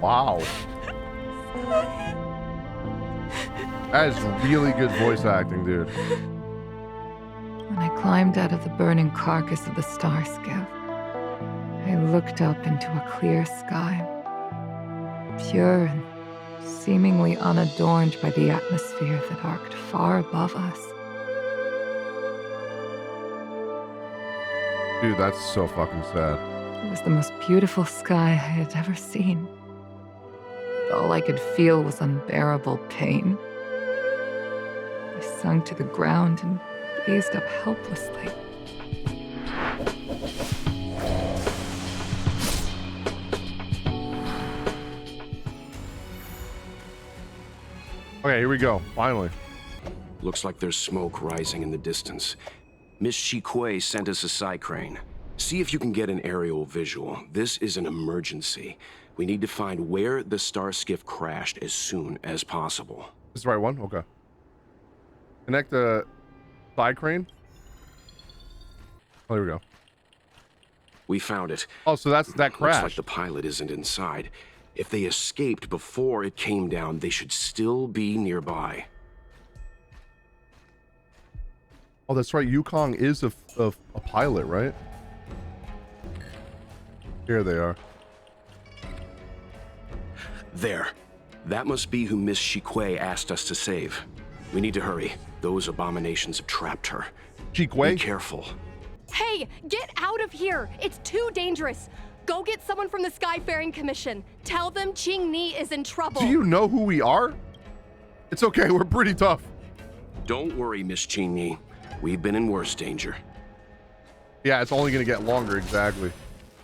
Wow. That is really good voice acting, dude. When I climbed out of the burning carcass of the star skiff, I looked up into a clear sky, pure and seemingly unadorned by the atmosphere that arced far above us. Dude, that's so fucking sad. It was the most beautiful sky I had ever seen. But all I could feel was unbearable pain. I sunk to the ground and gazed up helplessly. Okay, here we go. Finally. Looks like there's smoke rising in the distance. Miss Shikui sent us a side crane. See if you can get an aerial visual. This is an emergency. We need to find where the star skiff crashed as soon as possible. This is the right one? Okay. Connect the side crane. Oh, there we go. We found it. Oh, so that crash. Looks like the pilot isn't inside. If they escaped before it came down, they should still be nearby. Oh, that's right. Yukong is a pilot, right? Here they are. There. That must be who Miss Shikui asked us to save. We need to hurry. Those abominations have trapped her. Shikui? Be careful. Hey, get out of here! It's too dangerous. Go get someone from the Skyfaring Commission. Tell them Qingni is in trouble. Do you know who we are? It's okay. We're pretty tough. Don't worry, Miss Qingni. We've been in worse danger. Yeah, it's only going to get longer, exactly.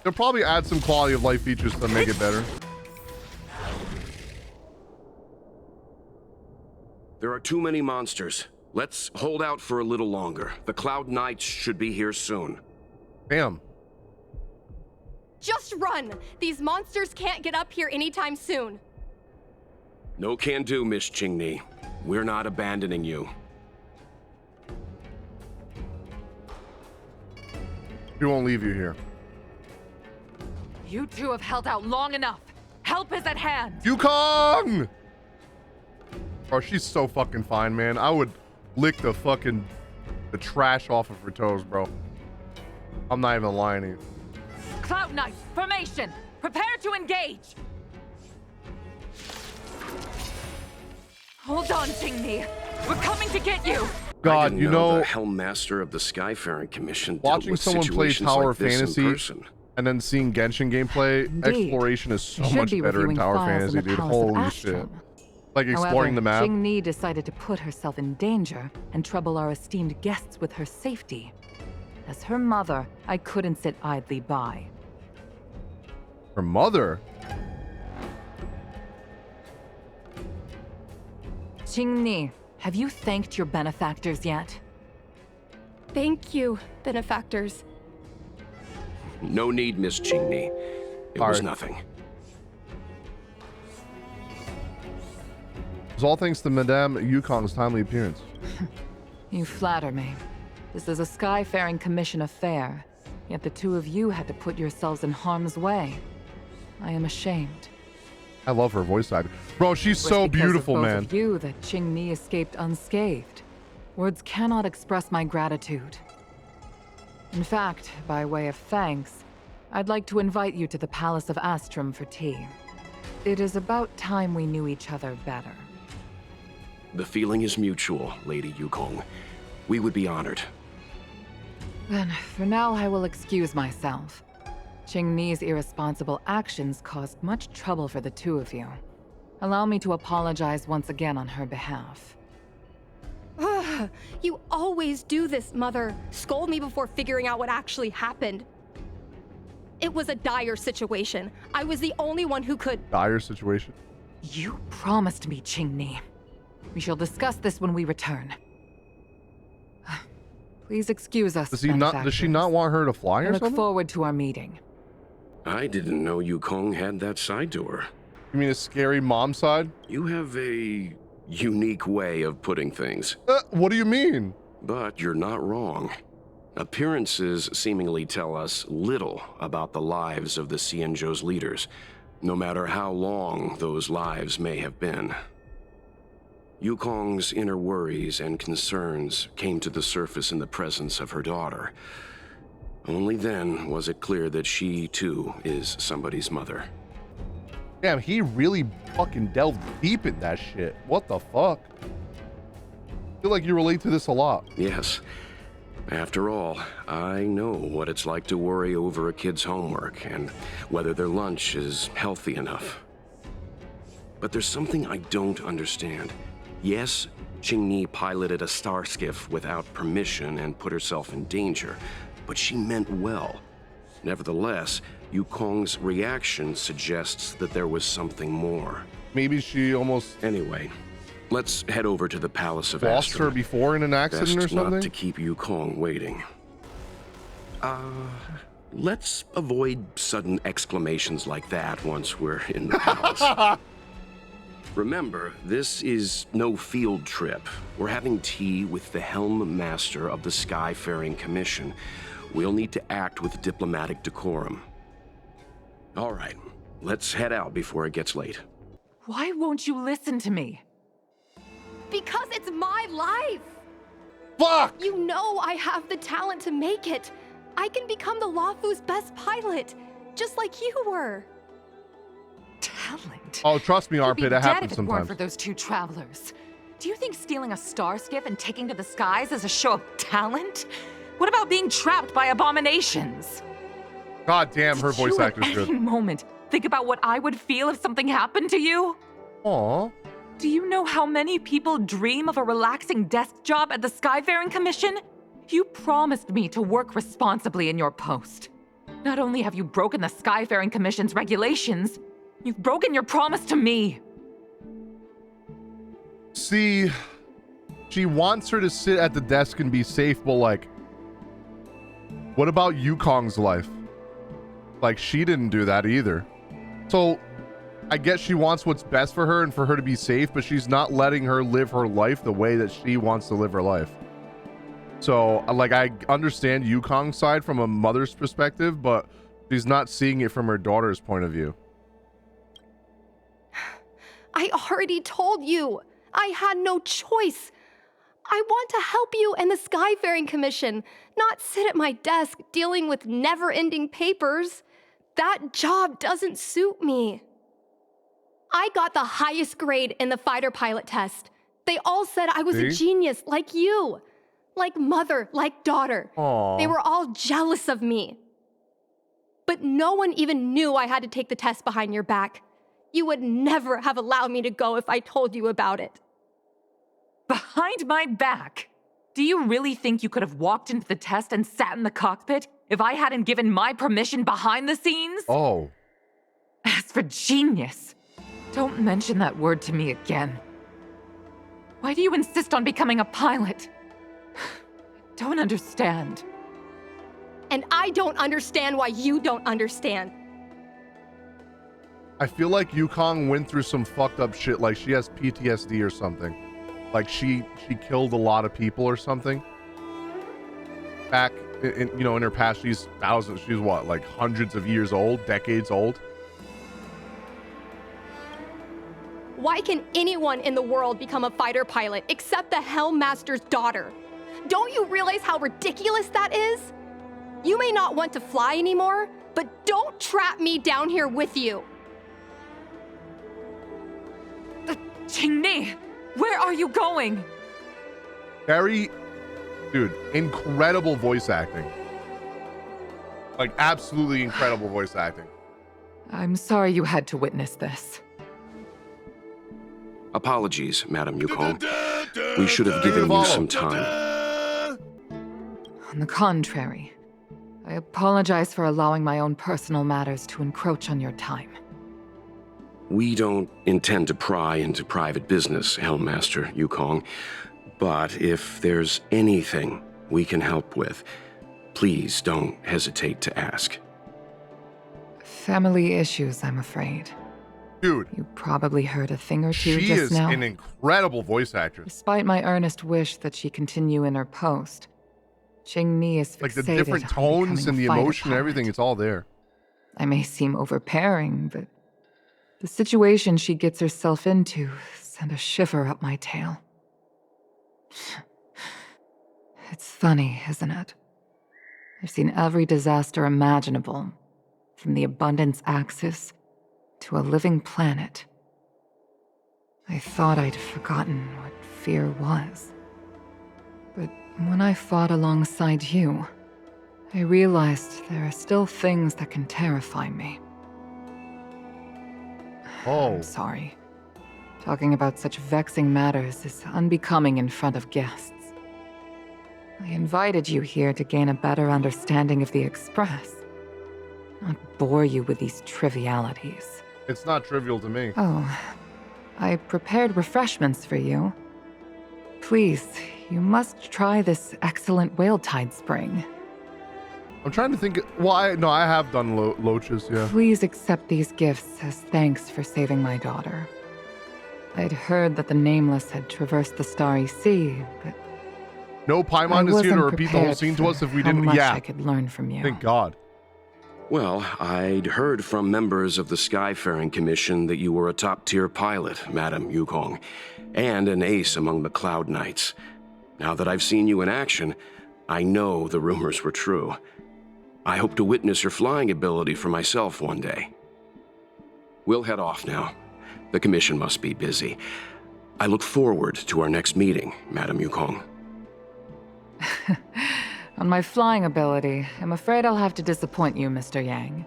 They'll probably add some quality of life features to make it better. There are too many monsters. Let's hold out for a little longer. The Cloud Knights should be here soon. Damn. Just run! These monsters can't get up here anytime soon. No can do, Miss Qingni. We're not abandoning you. We won't leave you here. You two have held out long enough. Help is at hand. Yukong! Bro, she's so fucking fine, man. I would lick the trash off of her toes, bro. I'm not even lying to you. Cloud Knights, formation. Prepare to engage. Hold on, Qingni. We're coming to get you. God, you know, the Helm Master of the Skyfaring Commission watching someone play Tower of Fantasy and then seeing Genshin gameplay, Indeed. exploration is so Should much be better in reviewing Tower files in Fantasy, the dude. Palace of Holy shit. Astrum. Like exploring the map. Qingni decided to put herself in danger and trouble our esteemed guests with her safety. As her mother, I couldn't sit idly by. Her mother? Qingni, have you thanked your benefactors yet? Thank you, benefactors. No need, Miss Qingni. It was nothing. It was all thanks to Madame Yukong's timely appearance. You flatter me. This is a Skyfaring Commission affair, yet the two of you had to put yourselves in harm's way. I am ashamed. I love her voice acting. Bro, she's It so was because beautiful, of both man. of you that Qingni escaped unscathed. Words cannot express my gratitude. In fact, by way of thanks, I'd like to invite you to the Palace of Astrum for tea. It is about time we knew each other better. The feeling is mutual, Lady Yukong. We would be honored. Then, for now, I will excuse myself. Qingni's irresponsible actions caused much trouble for the two of you. Allow me to apologize once again on her behalf. Ugh, you always do this, Mother. Scold me before figuring out what actually happened. It was a dire situation. I was the only one who could— Dire situation? You promised me, Qingni. We shall discuss this when we return. Please excuse us, Does she not want her to fly I or look something? forward to our meeting. I didn't know Yukong had that side to her. You mean a scary mom side? You have a unique way of putting things. What do you mean? But you're not wrong. Appearances seemingly tell us little about the lives of the Xianzhou's leaders. no matter how long those lives may have been. Yukong's inner worries and concerns came to the surface in the presence of her daughter. Only then was it clear that she, too, is somebody's mother. Damn, he really fucking delved deep in that shit. What the fuck? I feel like you relate to this a lot. Yes. After all, I know what it's like to worry over a kid's homework and whether their lunch is healthy enough. But there's something I don't understand. Yes, Qingni piloted a star skiff without permission and put herself in danger, but she meant well. Nevertheless, Yukong's reaction suggests that there was something more. Maybe she almost Anyway, let's head over to the Palace of lost her Astra. before in an accident Best or something? not to keep Yukong waiting. Let's avoid sudden exclamations like that once we're in the palace. Remember, this is no field trip. We're having tea with the Helm Master of the Skyfaring Commission. We'll need to act with diplomatic decorum. All right, let's head out before it gets late. Why won't you listen to me? Because it's my life! Fuck! You know I have the talent to make it. I can become the Lafu's best pilot, just like you were. Talent? Oh, trust me, You'd be Armpit, it dead happens if it weren't sometimes. for those two travelers. Do you think stealing a star skiff and taking to the skies is a show of talent? What about being trapped by abominations? God damn, her Did voice you actor's at good. any moment think about what I would feel if something happened to you? Aw. Do you know how many people dream of a relaxing desk job at the Skyfaring Commission? You promised me to work responsibly in your post. Not only have you broken the Skyfaring Commission's regulations, you've broken your promise to me. See, she wants her to sit at the desk and be safe, but like, what about Yukong's life? Like, she didn't do that either. So, I guess she wants what's best for her and for her to be safe, but she's not letting her live her life the way that she wants to live her life. So, like, I understand Yukong's side from a mother's perspective, but she's not seeing it from her daughter's point of view. I already told you. I had no choice. I want to help you and the Skyfaring Commission, not sit at my desk dealing with never-ending papers. That job doesn't suit me. I got the highest grade in the fighter pilot test. They all said I was a genius, like you. Like mother, like daughter. Aww. They were all jealous of me. But no one even knew I had to take the test behind your back. You would never have allowed me to go if I told you about it. Behind my back? Do you really think you could have walked into the test and sat in the cockpit if I hadn't given my permission behind the scenes? Oh. As for genius, don't mention that word to me again. Why do you insist on becoming a pilot? I don't understand. And I don't understand why you don't understand. I feel like Yukong went through some fucked up shit, like she has PTSD or something. Like she killed a lot of people or something. Back in in her past, she's what, like hundreds of years old, decades old. Why can anyone in the world become a fighter pilot except the Helm Master's daughter? Don't you realize how ridiculous that is? You may not want to fly anymore, but don't trap me down here with you. Qingni, where are you going? Very, dude, incredible voice acting. Like absolutely incredible voice acting. I'm sorry you had to witness this. Apologies, Madam Yukong. We should have given you some time. On the contrary, I apologize for allowing my own personal matters to encroach on your time. We don't intend to pry into private business, Helm Master Yukong. But if there's anything we can help with, please don't hesitate to ask. Family issues, I'm afraid. Dude, You probably heard a thing or two she just is now. an incredible voice actress. Despite my earnest wish that she continue in her post, Qingni is fixated Like the different on tones becoming and a the fighter emotion, pilot. everything, it's all there. I may seem overbearing, but The situation she gets herself into sent a shiver up my tail. It's funny, isn't it? I've seen every disaster imaginable, from the abundance axis to a living planet. I thought I'd forgotten what fear was. But when I fought alongside you, I realized there are still things that can terrify me. Oh. I'm sorry. Talking about such vexing matters is unbecoming in front of guests. I invited you here to gain a better understanding of the Express, not bore you with these trivialities. It's not trivial to me. Oh, I prepared refreshments for you. Please, you must try this excellent whale tide spring. I'm trying to think. Well, I have done loaches, yeah. Please accept these gifts as thanks for saving my daughter. I'd heard that the Nameless had traversed the Starry Sea, but No, Paimon is here to repeat the whole scene to us if we didn't. How much Yeah. I could learn from you. Thank God. Well, I'd heard from members of the Skyfaring Commission that you were a top-tier pilot, Madam Yukong, and an ace among the Cloud Knights. Now that I've seen you in action, I know the rumors were true. I hope to witness your flying ability for myself one day. We'll head off now. The Commission must be busy. I look forward to our next meeting, Madam Yukong. On my flying ability, I'm afraid I'll have to disappoint you, Mr. Yang.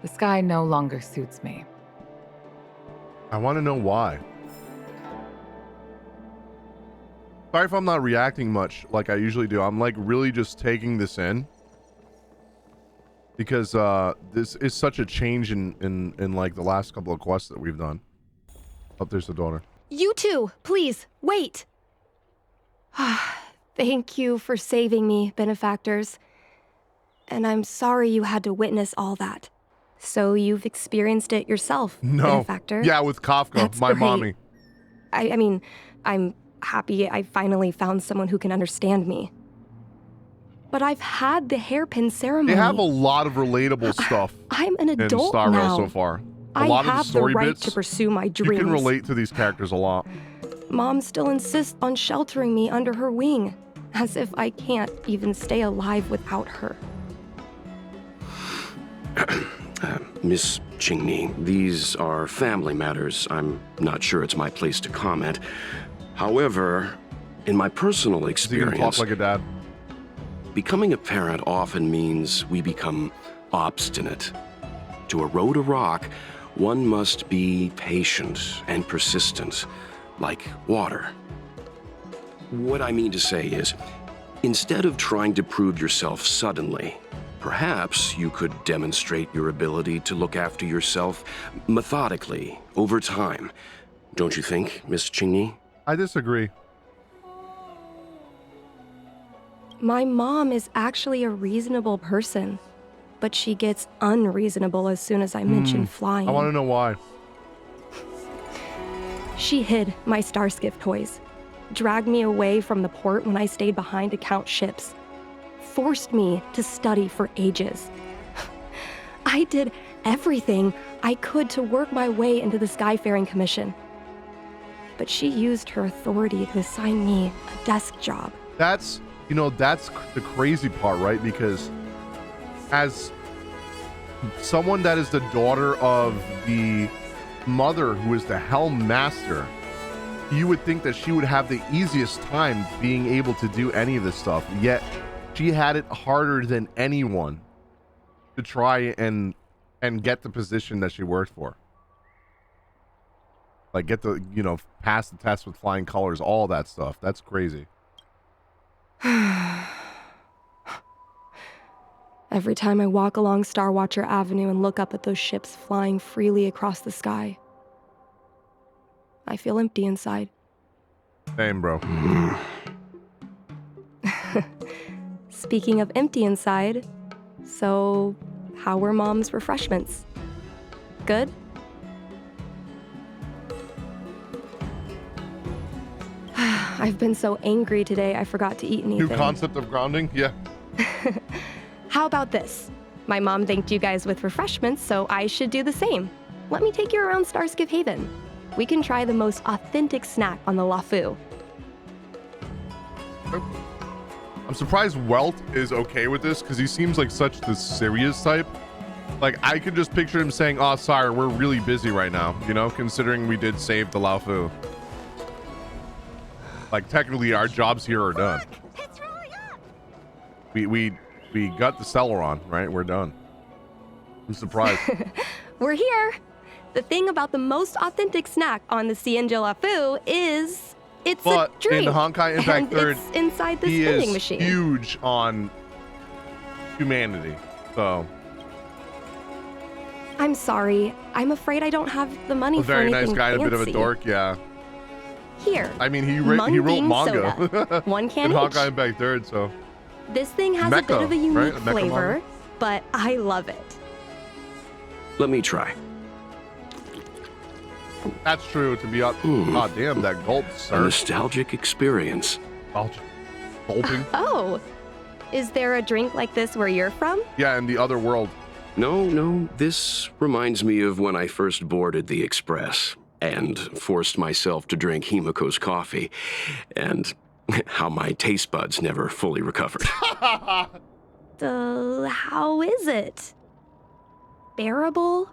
The sky no longer suits me. I want to know why. Sorry if I'm not reacting much like I usually do. I'm like really just taking this in. Because this is such a change in like the last couple of quests that we've done. Oh, there's the daughter. You two, please, wait. Thank you for saving me, benefactors. And I'm sorry you had to witness all that. So you've experienced it yourself, No. benefactor? Yeah, with Kafka, That's my great. mommy. I mean, I'm happy I finally found someone who can understand me. But I've had the hairpin ceremony. They have a lot of relatable stuff I'm an in adult Star Rail now. so far. A I lot of the have the story right bits, to pursue my you dreams. can relate to these characters a lot. Mom still insists on sheltering me under her wing, as if I can't even stay alive without her. Miss Qingni, these are family matters. I'm not sure it's my place to comment. However, in my personal So you can experience, talk like a dad. becoming a parent often means we become obstinate. To erode a rock, one must be patient and persistent, like water. What I mean to say is, instead of trying to prove yourself suddenly, perhaps you could demonstrate your ability to look after yourself methodically, over time. Don't you think, Miss Qingni? I disagree. My mom is actually a reasonable person, but she gets unreasonable as soon as I mention flying. I want to know why. She hid my Starskiff toys, dragged me away from the port when I stayed behind to count ships, forced me to study for ages. I did everything I could to work my way into the Skyfaring Commission. But she used her authority to assign me a desk job. That's, you know, that's the crazy part, right? Because as someone that is the daughter of the mother who is the Helm Master, you would think that she would have the easiest time being able to do any of this stuff. Yet she had it harder than anyone to try and get the position that she worked for. Like get the, you know, pass the test with flying colors, all that stuff. That's crazy. Every time I walk along Star Watcher Avenue and look up at those ships flying freely across the sky, I feel empty inside. Same, bro. Speaking of empty inside, so how were Mom's refreshments? Good? I've been so angry today I forgot to eat anything. New concept of grounding? Yeah. How about this? My mom thanked you guys with refreshments, so I should do the same. let me take you around Starskiff Haven. We can try the most authentic snack on the Lafu. I'm surprised Welt is okay with this because he seems like such the serious type. Like, I could just picture him saying, "Oh, sire, we're really busy right now," you know, considering we did save the Laofu. Like, technically, our jobs here are done. We got the Celeron, right? We're done. I'm surprised. We're here. The thing about the most authentic snack on the Cienjo Lafu is it's a drink. In Honkai Impact 3rd, it's inside this he vending is machine. huge on humanity. So I'm sorry. I'm afraid I don't have the money a for very anything nice guy, fancy. a bit of a dork, yeah. Here. I mean, he wrote manga. Soda. One can in each. Honkai Impact 3rd, so. This thing has a bit of a unique flavor, but I love it. Let me try. That's true, to be honest. God damn, that gulp, A sir. nostalgic experience. Gulping? Oh, is there a drink like this where you're from? Yeah, in the other world. No, this reminds me of when I first boarded the Express and forced myself to drink Himiko's coffee, and how my taste buds never fully recovered. How is it? Bearable?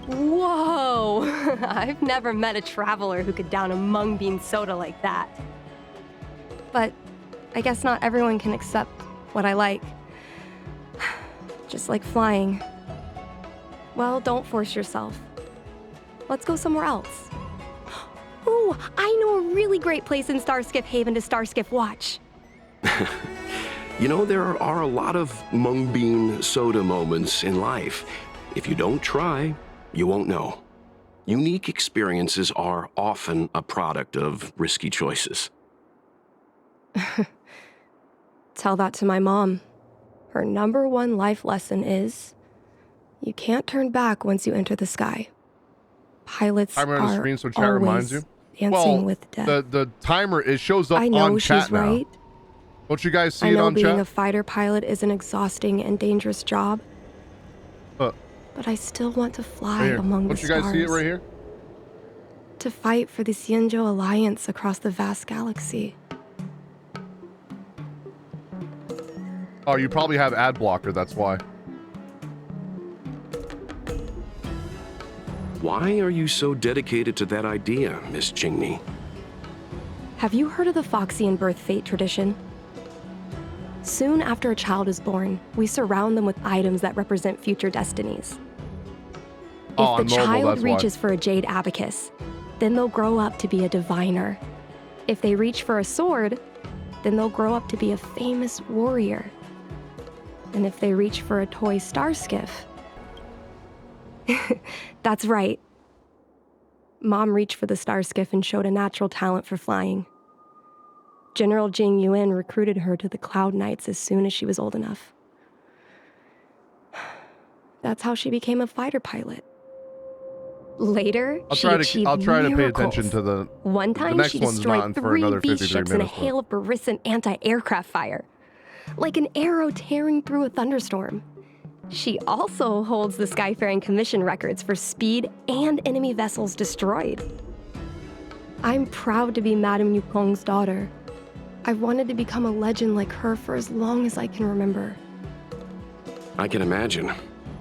Whoa! I've never met a traveler who could down a mung bean soda like that. But I guess not everyone can accept what I like. Just like flying. Well, don't force yourself. Let's go somewhere else. Ooh, I know a really great place in Starskiff Haven to Starskiff watch. You know, there are a lot of mung bean soda moments in life. If you don't try, you won't know. Unique experiences are often a product of risky choices. Tell that to my mom. Her #1 life lesson is, you can't turn back once you enter the sky. Pilots Timer on the screen so chat always reminds you. dancing with death. The timer, it shows up I know on chat she's now. right. Don't you guys see I it know on being chat? a fighter pilot is an exhausting and dangerous job, but I still want to fly Right here. among Don't the you stars. guys see it right here? To fight for the Cienjo Alliance across the vast galaxy. Oh, you probably have ad blocker, that's why. Why are you so dedicated to that idea, Miss Qingni? Have you heard of the Foxian birth fate tradition? Soon after a child is born, we surround them with items that represent future destinies. Oh, If I'm the mobile, child that's why. reaches for a jade abacus, then they'll grow up to be a diviner. If they reach for a sword, then they'll grow up to be a famous warrior. And if they reach for a toy star skiff, that's right. Mom reached for the star skiff and showed a natural talent for flying. General Jing Yuan recruited her to the Cloud Knights as soon as she was old enough. That's how she became a fighter pilot. Later, she achieved I'll try to pay miracles. attention to the One time, next she one's destroyed not for 3 another B 53 ships in a minutes, though. hail of Barissan anti-aircraft fire, like an arrow tearing through a thunderstorm. She also holds the Skyfaring Commission records for speed and enemy vessels destroyed. I'm proud to be Madame Yukong's daughter. I've wanted to become a legend like her for as long as I can remember. I can imagine.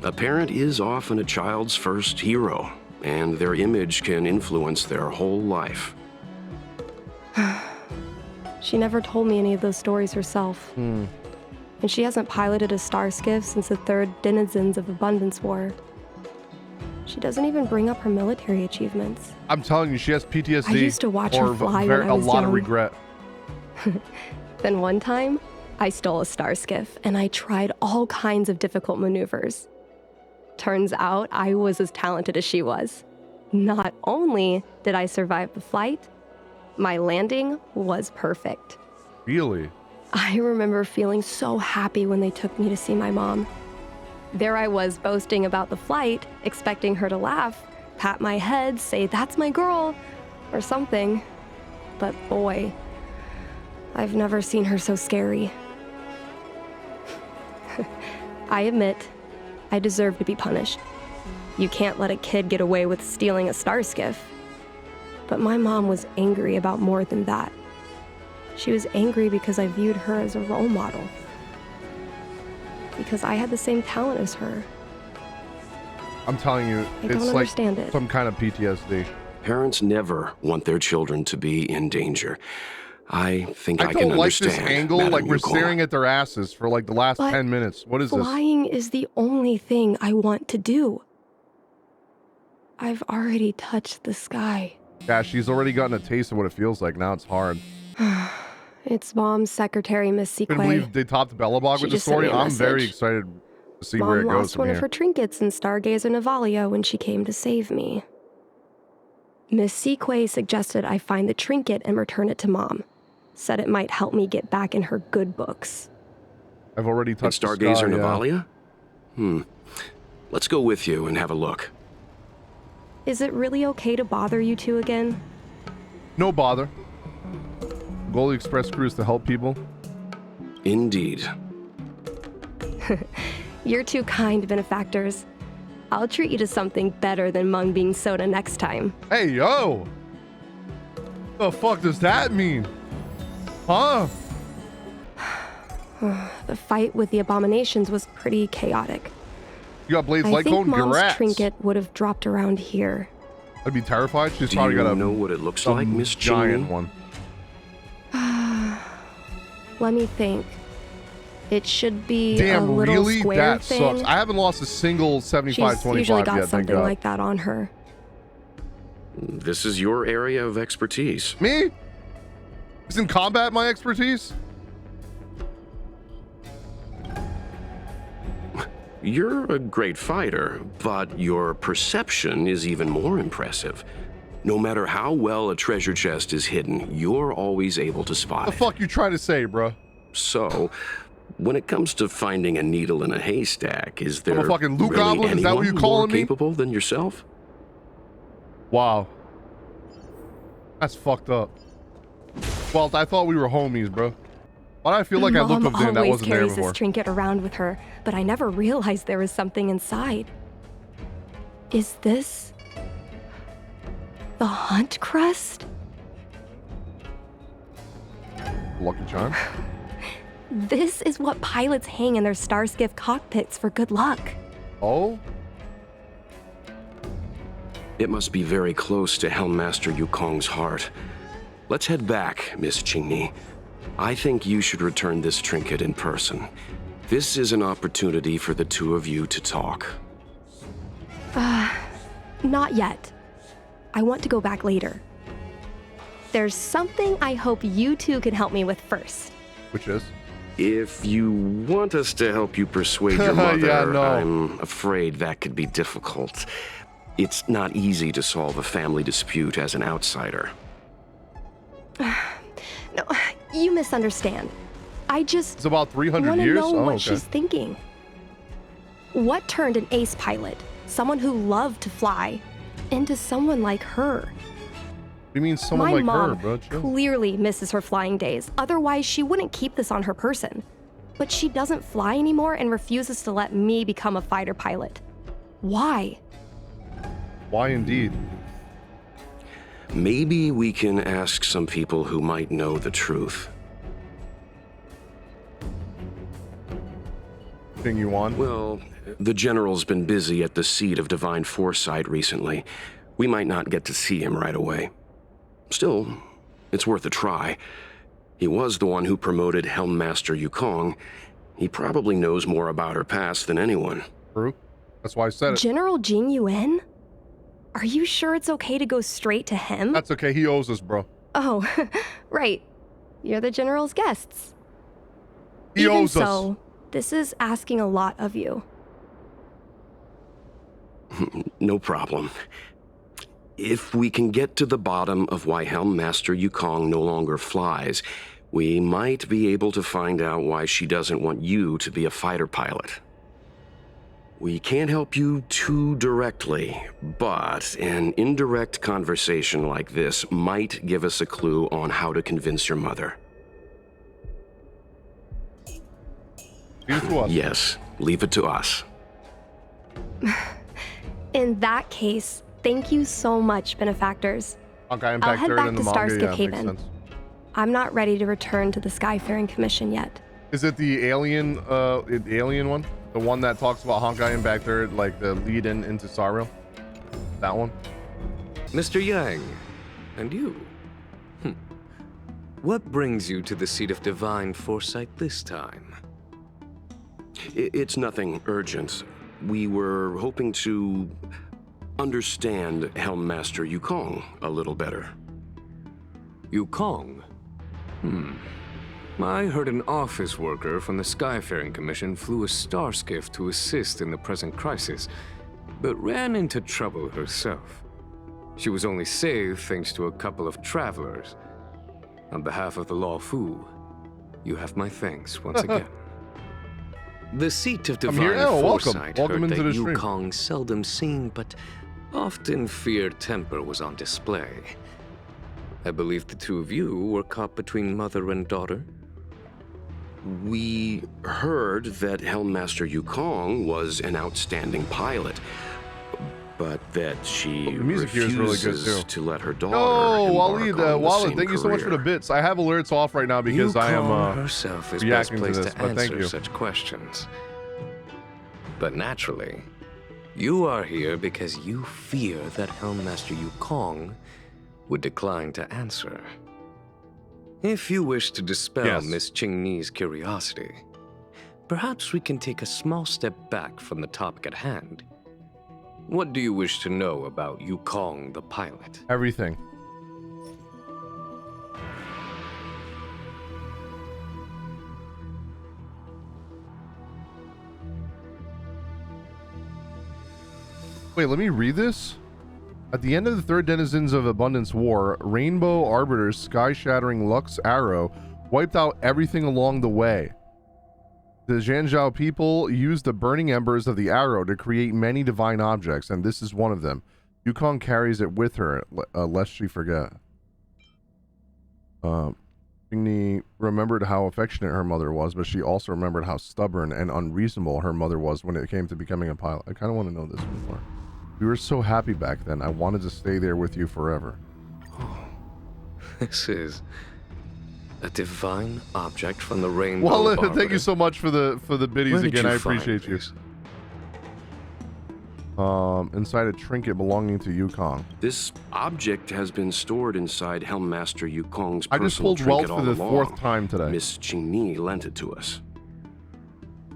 A parent is often a child's first hero, and their image can influence their whole life. She never told me any of those stories herself. And she hasn't piloted a star skiff since the 3rd Denizens of Abundance War. She doesn't even bring up her military achievements. I'm telling you, she has PTSD. I used to watch her or fly when I was a lot young. of regret. Then one time, I stole a star skiff and I tried all kinds of difficult maneuvers. Turns out I was as talented as she was. Not only did I survive the flight, my landing was perfect. Really? I remember feeling so happy when they took me to see my mom. There I was boasting about the flight, expecting her to laugh, pat my head, say, "That's my girl," or something. But boy, I've never seen her so scary. I admit, I deserve to be punished. You can't let a kid get away with stealing a star skiff. But my mom was angry about more than that. She was angry because I viewed her as a role model. Because I had the same talent as her. I'm telling you, I it's don't like understand it. some kind of PTSD. Parents never want their children to be in danger. I think I I can don't like understand. this angle. Madam Like we're Yukong. staring at their asses for like the last But 10 minutes. What is this? Flying is the only thing I want to do. I've already touched the sky. Yeah, she's already gotten a taste of what it feels like. Now it's hard. It's Mom's secretary, Miss I Sequay. believe they topped Belobog She with the just sent me story. a I'm very message. excited to see Mom where it goes lost from one here. of her trinkets in Stargazer Navalia when she came to save me. Miss Sequay suggested I find the trinket and return it to Mom. Said it might help me get back in her good books. I've already In touched the Stargazer sky, yeah. Navalia? Let's go with you and have a look. Is it really okay to bother you two again? No bother. Goalie Express crew is to help people. Indeed. You're two kind benefactors. I'll treat you to something better than mung bean soda next time. Hey, yo! The fuck does that mean? Huh? The fight with the abominations was pretty chaotic. You got Blade's I light think cone? Mom's Grats. trinket would have dropped around here. I'd be terrified. She's Do probably you got a know what it looks some like, Miss giant Qingni? one. Let me think. It should be a Damn, little really? square That thing. sucks. I haven't lost a single She's 75-25 usually got yet, thank something God. like that on her. This is your area of expertise. Me? Isn't combat my expertise? You're a great fighter, but your perception is even more impressive. No matter how well a treasure chest is hidden, you're always able to spot The it. fuck you trying to say, bro? So, when it comes to finding a needle in a haystack, is there I'm a fucking Luke really Goblin? Is that what anyone you calling more me? capable than yourself? Wow. That's fucked up. Well, I thought we were homies, bro. Why do I feel like I looked Mom up there and that always wasn't there carries before? this trinket around with her, but I never realized there was something inside. Is this the hunt crest? Lucky Charm? This is what pilots hang in their Starskiff cockpits for good luck. Oh? It must be very close to Helm Master Yukong's heart. Let's head back, Miss Qingni. I think you should return this trinket in person. This is an opportunity for the two of you to talk. Not yet. I want to go back later. There's something I hope you two can help me with first. Which is? If you want us to help you persuade your mother, Yeah, no. I'm afraid that could be difficult. It's not easy to solve a family dispute as an outsider. No, you misunderstand. I just It's about 300 want to years? know Oh, what okay. she's thinking. What turned an ace pilot, someone who loved to fly, into someone like her? What do you mean someone My like mom her, bro? Chill. clearly misses her flying days. Otherwise, she wouldn't keep this on her person. But she doesn't fly anymore and refuses to let me become a fighter pilot. Why? Why indeed? Maybe we can ask some people who might know the truth. Thing you want? Well, the General's been busy at the seat of Divine Foresight recently. We might not get to see him right away. Still, it's worth a try. He was the one who promoted Helm Master Yukong. He probably knows more about her past than anyone. True. That's why I said it. General Jing Yuan? Are you sure it's okay to go straight to him? That's okay. He owes us, bro. Oh, right. You're the General's guests. He Even owes so, us. this is asking a lot of you. No problem. If we can get to the bottom of why Helm Master Yukong no longer flies, we might be able to find out why she doesn't want you to be a fighter pilot. We can't help you too directly, but an indirect conversation like this might give us a clue on how to convince your mother. Leave it to us. Yes, leave it to us. In that case, thank you so much, benefactors. Honkai I'll Impact head third back in the to manga. Starskip Yeah, makes Haven. sense. I'm not ready to return to the Skyfaring Commission yet. Is it the alien one? The one that talks about Honkai Impact third, like the lead in into Saril? That one? Mr. Yang, and you? What brings you to the seat of divine foresight this time? It's nothing urgent. We were hoping to understand Helm Master Yukong a little better. Yukong? I heard an office worker from the Skyfaring Commission flew a star skiff to assist in the present crisis, but ran into trouble herself. She was only saved thanks to a couple of travelers. On behalf of the Law Fu, you have my thanks once again. The seat of divine foresight welcome heard into that the stream. Yukong seldom seen, but often feared temper was on display. I believe the two of you were caught between mother and daughter. We heard that Helm Master Yukong was an outstanding pilot, but that she The music here is really good, refuses too. to let her daughter Oh, embark Waleed, on the Walid, same thank you so much for the career. bits. I have alerts off right now because I am Yukong herself is best reacting to placed this, to but thank answer you. such questions. But naturally, you are here because you fear that Helm Master Yukong would decline to answer. If you wish to dispel Yes. Miss Qingni's curiosity, perhaps we can take a small step back from the topic at hand. What do you wish to know about Yukong the pilot? everything. Wait, let me read this. At the end of the third Denizens of Abundance War, Rainbow Arbiter's sky-shattering Lux arrow wiped out everything along the way. The Zhanzhou people used the burning embers of the arrow to create many divine objects, and this is one of them. Yukong carries it with her, lest she forget. Qingni remembered how affectionate her mother was, but she also remembered how stubborn and unreasonable her mother was when it came to becoming a pilot. I kind of want to know this one more. We were so happy back then. I wanted to stay there with you forever. This is a divine object from the Rainbow Well, Arbiter. thank you so much for the biddies Where did again. you I find appreciate you. these? Inside a trinket belonging to Yukong. This object has been stored inside Helm Master Yukong's I just personal pulled wealth trinket for the all fourth along. time today. Miss Qingni lent it to us.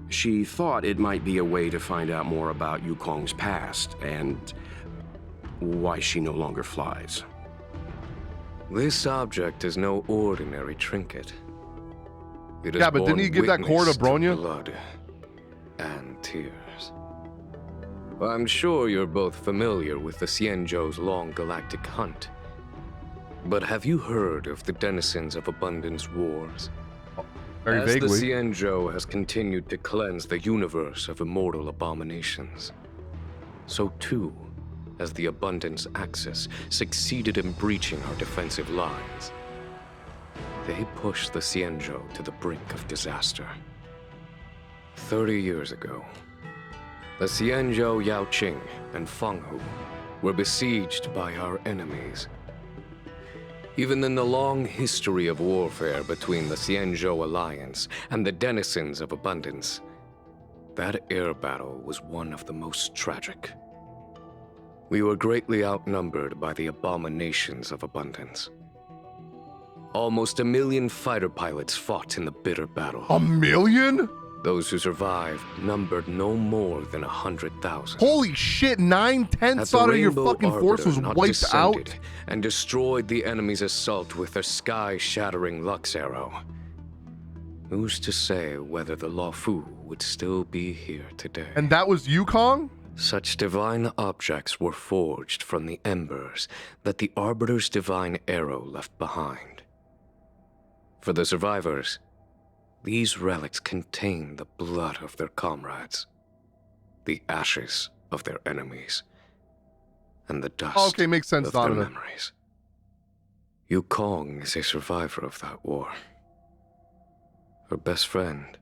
She thought it might be a way to find out more about Yukong's past and why she no longer flies. This object is no ordinary trinket. It is Yeah, but didn't borne he give that core to witness Bronya? blood and tears. I'm sure you're both familiar with the Xianzhou's long galactic hunt. But have you heard of the Denizens of Abundance Wars? Very As vaguely. the Xianzhou has continued to cleanse the universe of immortal abominations, so too has the Abundance Axis succeeded in breaching our defensive lines. They pushed the Xianzhou to the brink of disaster. 30 years ago, the Xianzhou Yaoqing and Fenghu were besieged by our enemies. Even in the long history of warfare between the Xianzhou Alliance and the Denizens of Abundance, that air battle was one of the most tragic. We were greatly outnumbered by the abominations of Abundance. Almost 1 million fighter pilots fought in the bitter battle. 1 million? Those who survived numbered no more than 100,000. Holy shit, 9/10 out of your fucking force was wiped out? And destroyed the enemy's assault with their sky-shattering Lux arrow. Who's to say whether the Law Fu would still be here today? And that was Yukong? Such divine objects were forged from the embers that the Arbiter's divine arrow left behind. For the survivors, these relics contain the blood of their comrades, the ashes of their enemies, and the dust Okay, makes sense, of their Donovan. memories. Yukong is a survivor of that war. Her best friend,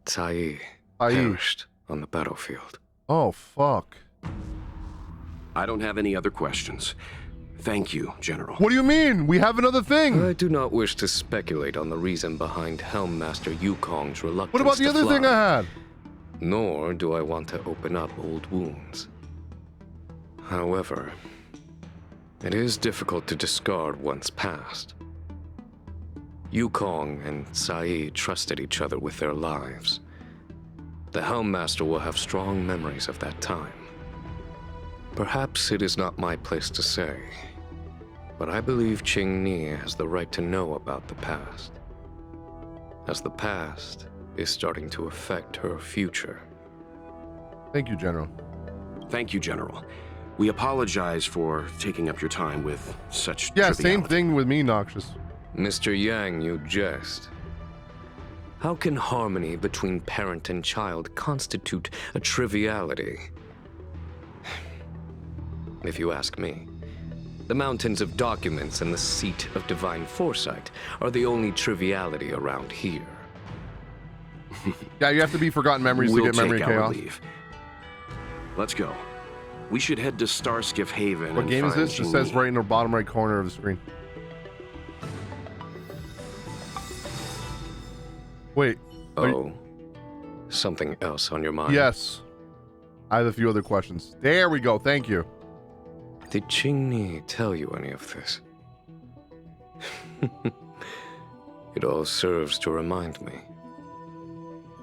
Tai, Tai. perished on the battlefield. Oh, fuck. I don't have any other questions. Thank you, General. What do you mean? We have another thing. I do not wish to speculate on the reason behind Helm Master Yukong's reluctance What about the to other fly, thing I had? Nor do I want to open up old wounds. However, it is difficult to discard one's past. Yukong and Sai trusted each other with their lives. The Helm Master will have strong memories of that time. Perhaps it is not my place to say, but I believe Qingni has the right to know about the past, as the past is starting to affect her future. Thank you, General. Thank you, General. We apologize for taking up your time with such Yeah, triviality. same thing with me, Noxious. Mr. Yang, you jest. How can harmony between parent and child constitute a triviality? If you ask me, the mountains of documents and the seat of divine foresight are the only triviality around here. Yeah, you have to be forgotten memories We'll to get memory take our chaos. leave. Let's go. We should head to Starskiff Haven. What and game is find this? It says Qingni. right in the bottom right corner of the screen. Wait. are you- Oh, something else on your mind? Yes. I have a few other questions. There we go. Thank you. Did Qingni tell you any of this? It all serves to remind me.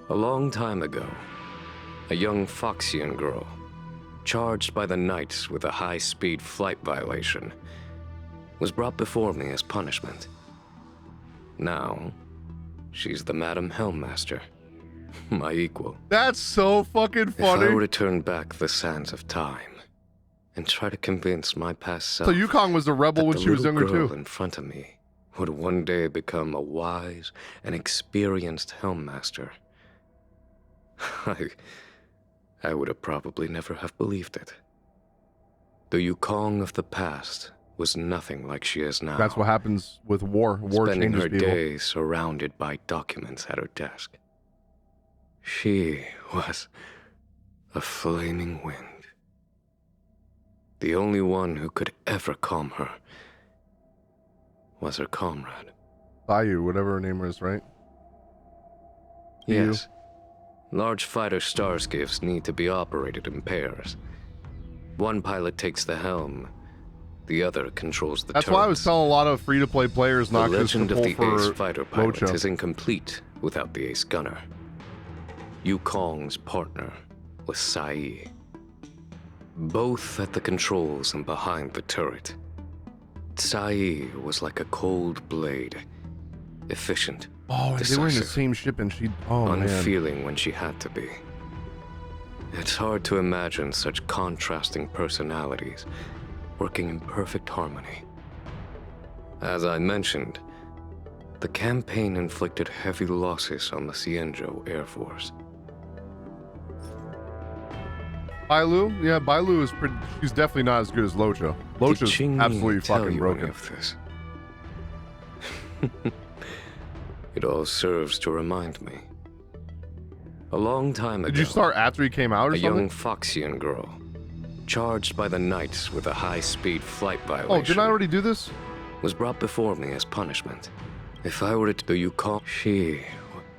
A long time ago, a young Foxian girl, charged by the Knights with a high-speed flight violation, was brought before me as punishment. Now, she's the Madam Helm Master, my equal. That's so fucking If I were funny. to turn back the sands of time and try to convince my past self So Yukong was a rebel that when the she was little younger girl too. in front of me would one day become a wise and experienced Helm Master, I would have probably never have believed it. The Yukong of the past was nothing like she is now. That's what happens with war. War Spending changes her people. days surrounded by documents at her desk. She was a flaming wind. The only one who could ever calm her was her comrade. Bayou, whatever her name is, right? You. Yes. Large fighter starscapes need to be operated in pairs. One pilot takes the helm, the other controls the That's turrets. why I was telling a lot of free-to-play players The not just to legend of pull the for ace fighter pilot Mocho. is incomplete without the ace gunner. Yukong's partner was Sai. Both at the controls and behind the turret. Sai was like a cold blade, efficient, Oh, and they were in the decisive, same ship and she... Oh, man. unfeeling when she had to be. It's hard to imagine such contrasting personalities working in perfect harmony. As I mentioned, the campaign inflicted heavy losses on the Cienjo Air Force. Bailu? Yeah, Bailu is pretty... She's definitely not as good as Locho. Did Locho's Qingni absolutely tell fucking you any broken. of this? It all serves to remind me. A long time ago, Did you start after he came out or a young something? Foxian girl, charged by the Knights with a high-speed flight violation, Oh, didn't I already do this? was brought before me as punishment. If I were to do you call she...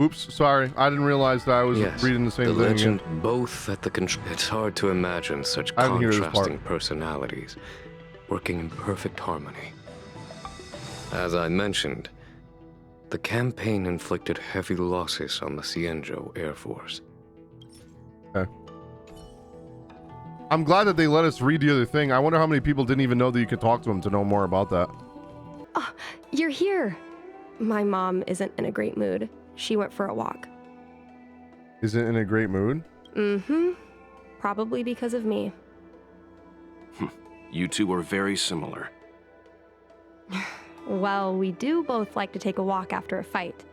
Oops, sorry. I didn't realize that I was Yes, reading the same the thing legend, again. both at the control. It's hard to imagine such I didn't hear this part. contrasting personalities working in perfect harmony. As I mentioned, the campaign inflicted heavy losses on the Cienjo Air Force. Okay. I'm glad that they let us read the other thing. I wonder how many people didn't even know that you could talk to him to know more about that. Oh, you're here. My mom isn't in a great mood. She went for a walk. Isn't in a great mood? Mm-hmm. Probably because of me. You two are very similar. Well, we do both like to take a walk after a fight.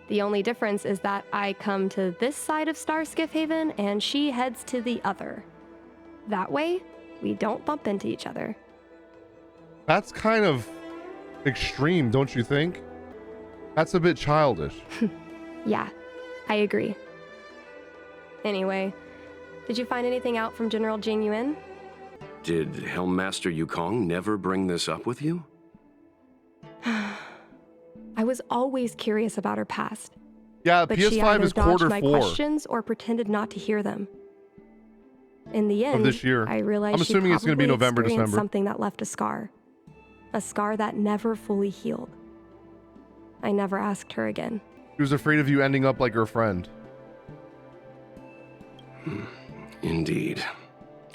The only difference is that I come to this side of Starskiff Haven and she heads to the other. That way, we don't bump into each other. That's kind of extreme, don't you think? That's a bit childish. Yeah, I agree. Anyway, did you find anything out from General Jing Yuan? Did Helm Master Yukong never bring this up with you? I was always curious about her past, Yeah, but she PS5 either is dodged quarter my 4 questions or pretended not to hear them. In the end, of this year. I realized I'm assuming she it's going to be probably November, experienced December. something that left a scar that never fully healed. I never asked her again. She was afraid of you ending up like her friend. Indeed.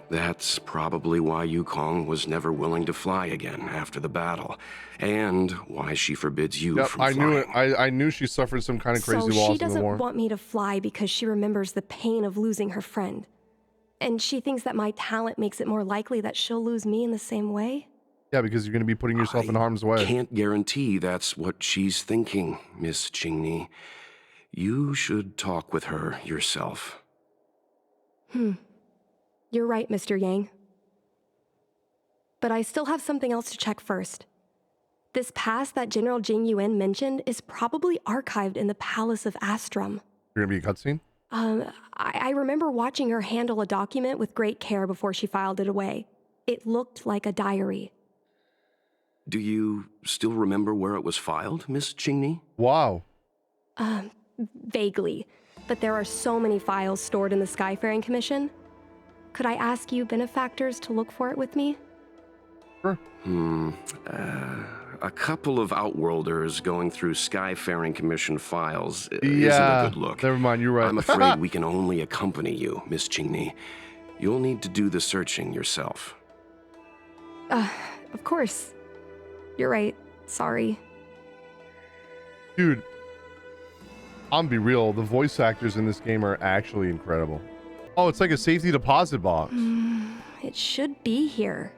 That's probably why Yukong was never willing to fly again after the battle, and why she forbids you Yep, from I flying. knew it. I knew she suffered some kind of crazy So loss she in the doesn't war. want me to fly because she remembers the pain of losing her friend. And she thinks that my talent makes it more likely that she'll lose me in the same way? Yeah, because you're going to be putting yourself in harm's way. Can't guarantee that's what she's thinking, Miss Qingni. You should talk with her yourself. You're right, Mr. Yang. But I still have something else to check first. This pass that General Jing Yuan mentioned is probably archived in the Palace of Astrum. You're going to be a cutscene? I remember watching her handle a document with great care before she filed it away. It looked like a diary. Do you still remember where it was filed, Miss Qingni? Wow. Vaguely. But there are so many files stored in the Skyfaring Commission. Could I ask you benefactors to look for it with me? Sure. A couple of Outworlders going through Skyfaring Commission files isn't Yeah, a good look. never mind, you're right. I'm afraid we can only accompany you, Miss Qingni. You'll need to do the searching yourself. Of course. You're right. Sorry. Dude, I'm gonna be real. The voice actors in this game are actually incredible. Oh, it's like a safety deposit box. It should be here.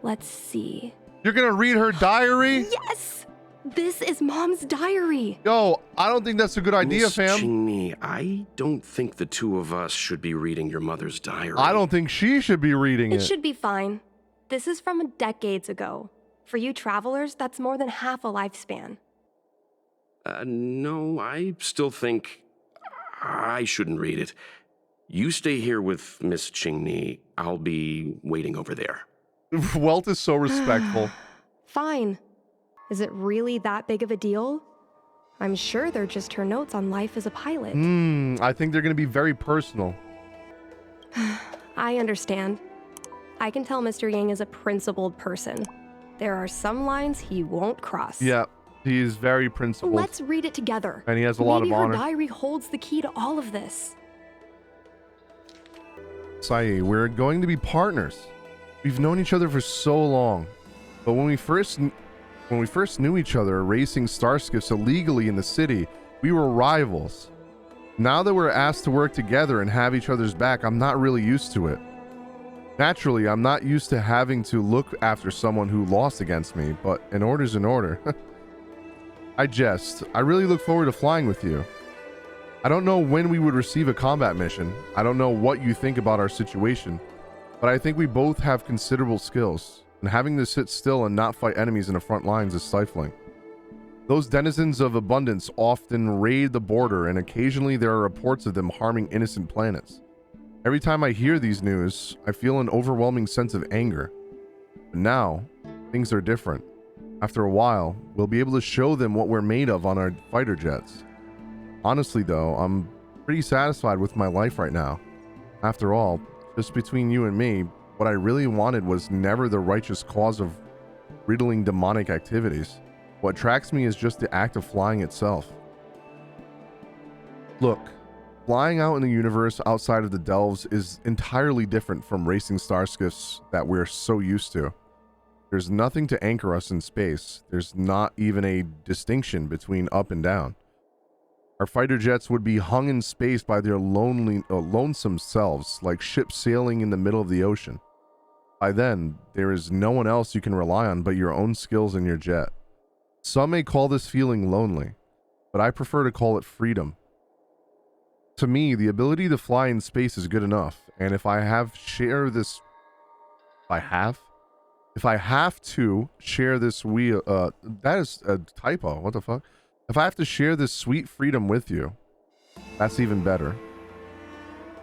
Let's see. You're gonna read her diary? Yes! This is Mom's diary. Yo, I don't think that's a good idea, Miss fam. Qingni, I don't think the two of us should be reading your mother's diary. I don't think she should be reading it. It should be fine. This is from decades ago. For you travelers, that's more than half a lifespan. No, I still think I shouldn't read it. You stay here with Miss Qingni. I'll be waiting over there. Welt is so respectful. Fine. Is it really that big of a deal? I'm sure they're just her notes on life as a pilot. I think they're gonna be very personal. I understand. I can tell Mr. Yang is a principled person. There are some lines he won't cross. Yeah, he's very principled. Let's read it together. And he has a lot of honor. Maybe her diary holds the key to all of this. Sae, we're going to be partners. We've known each other for so long. But when we first knew each other racing starskiffs illegally in the city, we were rivals. Now that we're asked to work together and have each other's back, I'm not really used to it. Naturally, I'm not used to having to look after someone who lost against me, but an order's an order. I jest. I really look forward to flying with you. I don't know when we would receive a combat mission. I don't know what you think about our situation, but I think we both have considerable skills, and having to sit still and not fight enemies in the front lines is stifling. Those denizens of abundance often raid the border, and occasionally there are reports of them harming innocent planets. Every time I hear these news, I feel an overwhelming sense of anger. But now, things are different. After a while, we'll be able to show them what we're made of on our fighter jets. Honestly though, I'm pretty satisfied with my life right now. After all, just between you and me, what I really wanted was never the righteous cause of riddling demonic activities. What attracts me is just the act of flying itself. Look, flying out in the universe outside of the Delves is entirely different from racing starskiffs that we're so used to. There's nothing to anchor us in space. There's not even a distinction between up and down. Our fighter jets would be hung in space by their lonesome selves, like ships sailing in the middle of the ocean. By then, there is no one else you can rely on but your own skills and your jet. Some may call this feeling lonely, but I prefer to call it freedom. To me, the ability to fly in space is good enough, and if I have to share this wheel, that is a typo. What the fuck? If I have to share this sweet freedom with you, that's even better.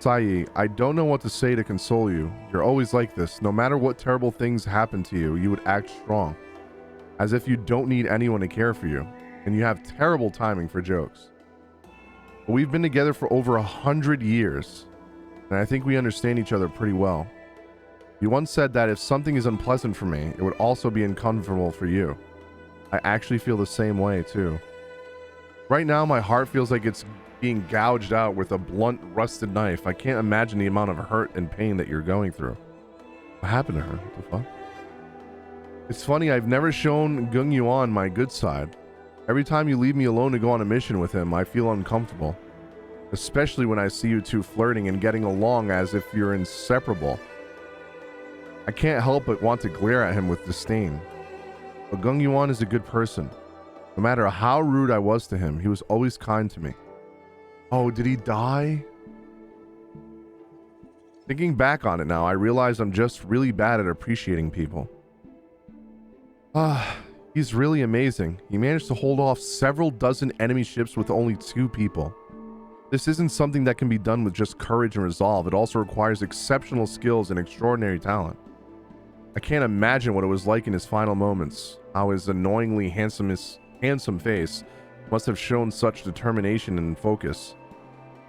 Sai, I don't know what to say to console you. You're always like this. No matter what terrible things happen to you, you would act strong. As if you don't need anyone to care for you. And you have terrible timing for jokes. But we've been together for over 100 years. And I think we understand each other pretty well. You once said that if something is unpleasant for me, it would also be uncomfortable for you. I actually feel the same way, too. Right now, my heart feels like it's being gouged out with a blunt, rusted knife. I can't imagine the amount of hurt and pain that you're going through. What happened to her? What the fuck? It's funny, I've never shown Gung Yuan my good side. Every time you leave me alone to go on a mission with him, I feel uncomfortable. Especially when I see you two flirting and getting along as if you're inseparable. I can't help but want to glare at him with disdain. But Gung Yuan is a good person. No matter how rude I was to him, he was always kind to me. Oh, did he die? Thinking back on it now, I realize I'm just really bad at appreciating people. He's really amazing. He managed to hold off several dozen enemy ships with only 2 people. This isn't something that can be done with just courage and resolve. It also requires exceptional skills and extraordinary talent. I can't imagine what it was like in his final moments, how his annoyingly handsome face must have shown such determination and focus.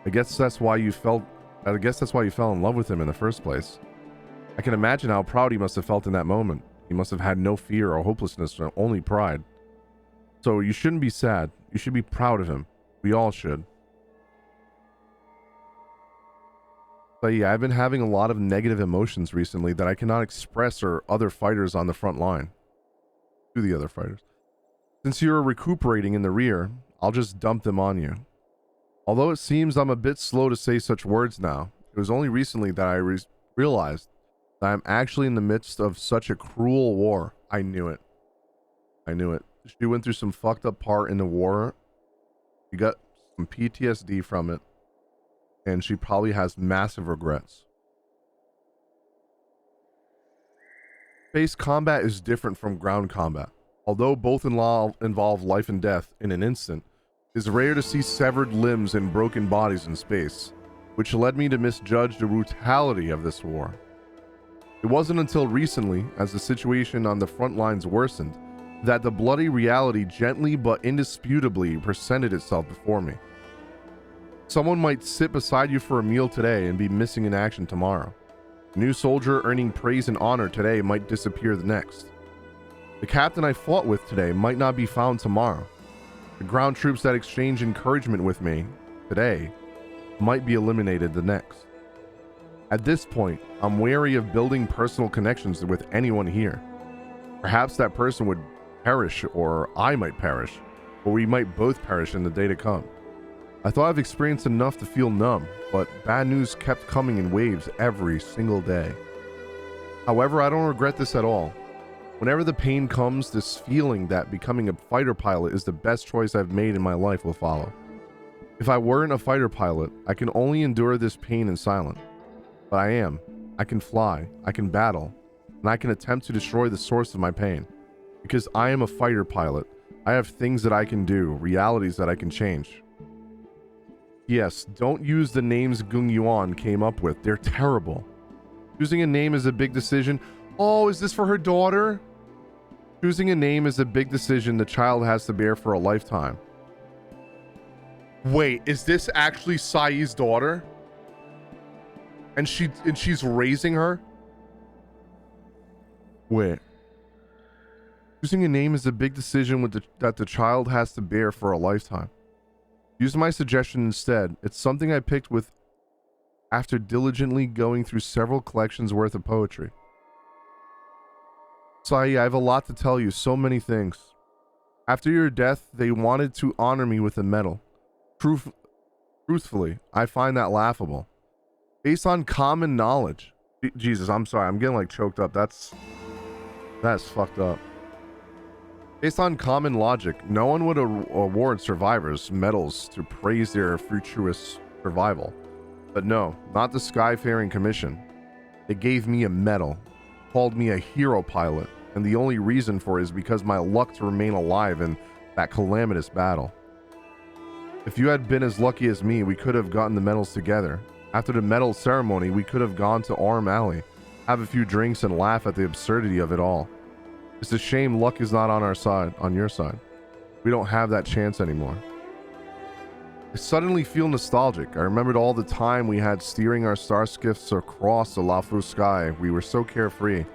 I guess that's why you fell in love with him in the first place. I can imagine how proud he must have felt in that moment. He must have had no fear or hopelessness, or only pride. So you shouldn't be sad. You should be proud of him. We all should. But yeah, I've been having a lot of negative emotions recently that I cannot express or other fighters on the front line. To the other fighters. Since you're recuperating in the rear, I'll just dump them on you. Although it seems I'm a bit slow to say such words now, it was only recently that I realized that I'm actually in the midst of such a cruel war. I knew it. I knew it. She went through some fucked up part in the war. She got some PTSD from it. And she probably has massive regrets. Space combat is different from ground combat. Although both involve life and death in an instant, it's rare to see severed limbs and broken bodies in space, which led me to misjudge the brutality of this war. It wasn't until recently, as the situation on the front lines worsened, that the bloody reality gently but indisputably presented itself before me. Someone might sit beside you for a meal today and be missing in action tomorrow. A new soldier earning praise and honor today might disappear the next. The captain I fought with today might not be found tomorrow. The ground troops that exchange encouragement with me today might be eliminated the next. At this point, I'm wary of building personal connections with anyone here. Perhaps that person would perish, or I might perish, or we might both perish in the day to come. I thought I've experienced enough to feel numb, but bad news kept coming in waves every single day. However, I don't regret this at all. Whenever the pain comes, this feeling that becoming a fighter pilot is the best choice I've made in my life will follow. If I weren't a fighter pilot, I can only endure this pain in silence. But I am. I can fly, I can battle, and I can attempt to destroy the source of my pain. Because I am a fighter pilot, I have things that I can do, realities that I can change. Yes, don't use the names Gung Yuan came up with. They're terrible. Choosing a name is a big decision. Oh, is this for her daughter? Choosing a name is a big decision the child has to bear for a lifetime. Wait, is this actually Sai's daughter? And she's raising her? Wait. Choosing a name is a big decision that the child has to bear for a lifetime. Use my suggestion instead. It's something I picked with after diligently going through several collections worth of poetry. Sai, I have a lot to tell you, so many things. After your death, they wanted to honor me with a medal. Truthfully, I find that laughable. Based on common knowledge. Jesus, I'm sorry, I'm getting like choked up. That's fucked up. Based on common logic, no one would award survivors medals to praise their virtuous survival. But no, not the Skyfaring Commission. They gave me a medal, called me a hero pilot, and the only reason for it is because my luck to remain alive in that calamitous battle. If you had been as lucky as me, we could have gotten the medals together. After the medal ceremony, we could have gone to Orm Alley, have a few drinks, and laugh at the absurdity of it all. It's a shame luck is not on our side, on your side. We don't have that chance anymore. I suddenly feel nostalgic. I remembered all the time we had steering our star skiffs across the Lafu sky. We were so carefree.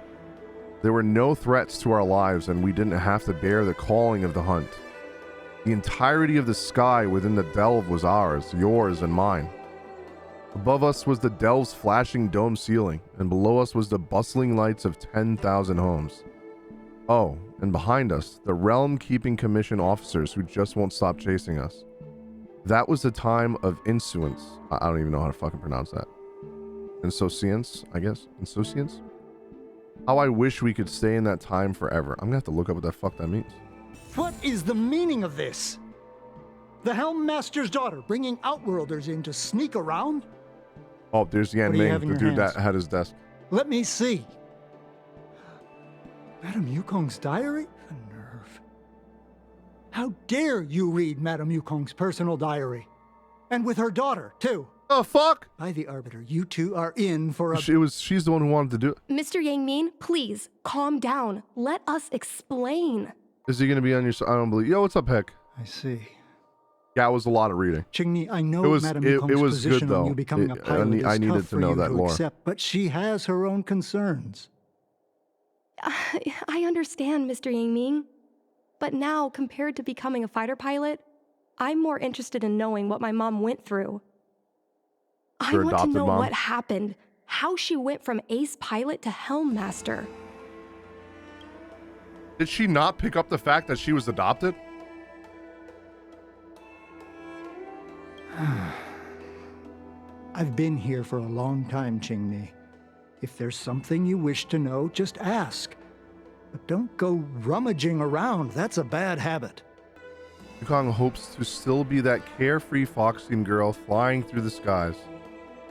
There were no threats to our lives, and we didn't have to bear the calling of the hunt. The entirety of the sky within the delve was ours, yours, and mine. Above us was the delve's flashing dome ceiling, and below us was the bustling lights of 10,000 homes. Oh, and behind us, the Realm Keeping Commission officers who just won't stop chasing us. That was the time of insouciance. I don't even know how to fucking pronounce that. Insouciance, I guess? Insouciance? How I wish we could stay in that time forever. I'm gonna have to look up what the fuck that means. What is the meaning of this? The Helm Master's daughter bringing Outworlders in to sneak around? Oh, there's Yan What do you Ming, have in the your dude that hands? had his desk. Let me see. Madame Yukong's diary? The nerve. How dare you read Madame Yukong's personal diary? And with her daughter, too. The fuck? By the Arbiter, you two are in for a... She's the one who wanted to do it. Mr. Yang Min, please, calm down. Let us explain. Is he gonna be on your side? I don't believe. Yo, what's up, Heck? I see. Yeah, it was a lot of reading. Qingni, I know It was- Madame it Yukong's was position good, on though. you becoming a pilot I is needed tough to for know you that to lore. accept, but she has her own concerns. I understand, Mr. Yang Ming. But now, compared to becoming a fighter pilot, I'm more interested in knowing what my mom went through. I Your want to adopted know mom? what happened, how she went from ace pilot to Helm Master. Did she not pick up the fact that she was adopted? I've been here for a long time, Qingni. If there's something you wish to know, just ask. But don't go rummaging around. That's a bad habit. Yukong hopes to still be that carefree Foxian girl flying through the skies.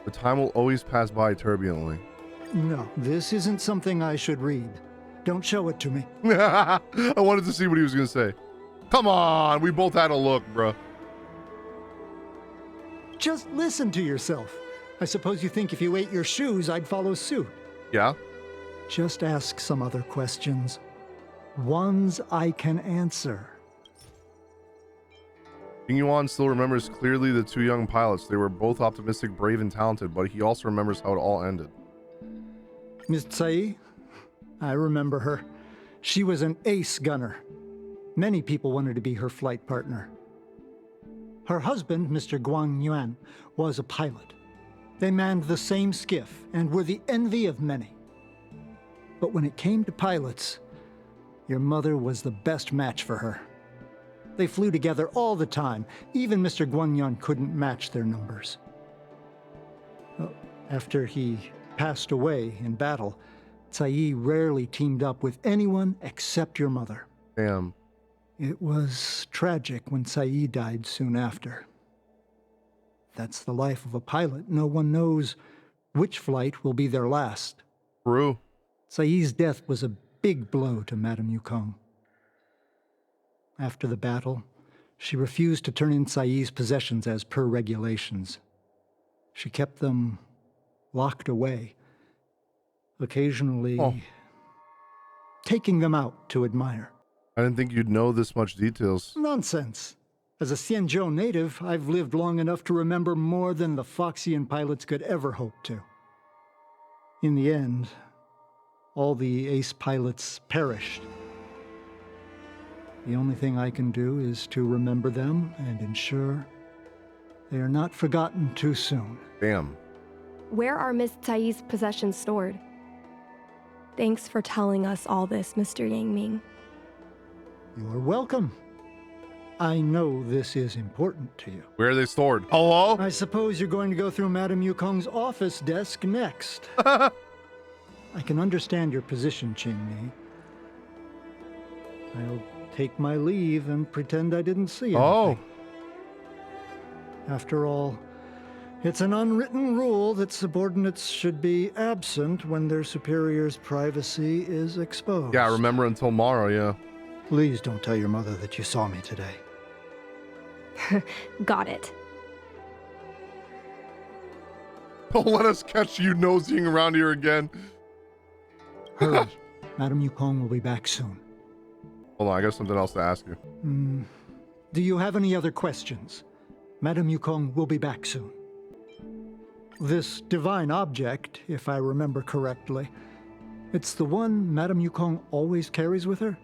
The time will always pass by turbulently. No, this isn't something I should read. Don't show it to me. I wanted to see what he was gonna say. Come on, we both had a look, bruh. Just listen to yourself. I suppose you think if you ate your shoes, I'd follow suit. Yeah? Just ask some other questions. Ones I can answer. King Yuan still remembers clearly the two young pilots. They were both optimistic, brave, and talented, but he also remembers how it all ended. Miss Tsai? I remember her. She was an ace gunner. Many people wanted to be her flight partner. Her husband, Mr. Guang Yuan, was a pilot. They manned the same skiff and were the envy of many. But when it came to pilots, your mother was the best match for her. They flew together all the time. Even Mr. Guanyan couldn't match their numbers. Well, after he passed away in battle, Tsai rarely teamed up with anyone except your mother. Damn. It was tragic when Tsai died soon after. That's the life of a pilot. No one knows which flight will be their last. True. Tsai's death was a big blow to Madame Yukong. After the battle, she refused to turn in Tsai's possessions as per regulations. She kept them locked away, occasionally taking them out to admire. I didn't think you'd know this much details. Nonsense. As a Xianzhou native, I've lived long enough to remember more than the Foxian pilots could ever hope to. In the end, all the ace pilots perished. The only thing I can do is to remember them and ensure they are not forgotten too soon. Damn. Where are Miss Tsai's possessions stored? Thanks for telling us all this, Mr. Yang Ming. You're welcome. I know this is important to you. Where are they stored? Hello? I suppose you're going to go through Madame Yukong's office desk next. I can understand your position, Qingni. I'll take my leave and pretend I didn't see anything. Oh. After all, it's an unwritten rule that subordinates should be absent when their superior's privacy is exposed. Yeah, I remember until tomorrow, yeah. Please don't tell your mother that you saw me today. Got it. Don't let us catch you nosying around here again. Hurry. Madame Yukong will be back soon. Hold on, I got something else to ask you. Do you have any other questions? Madame Yukong will be back soon. This divine object, if I remember correctly, it's the one Madame Yukong always carries with her?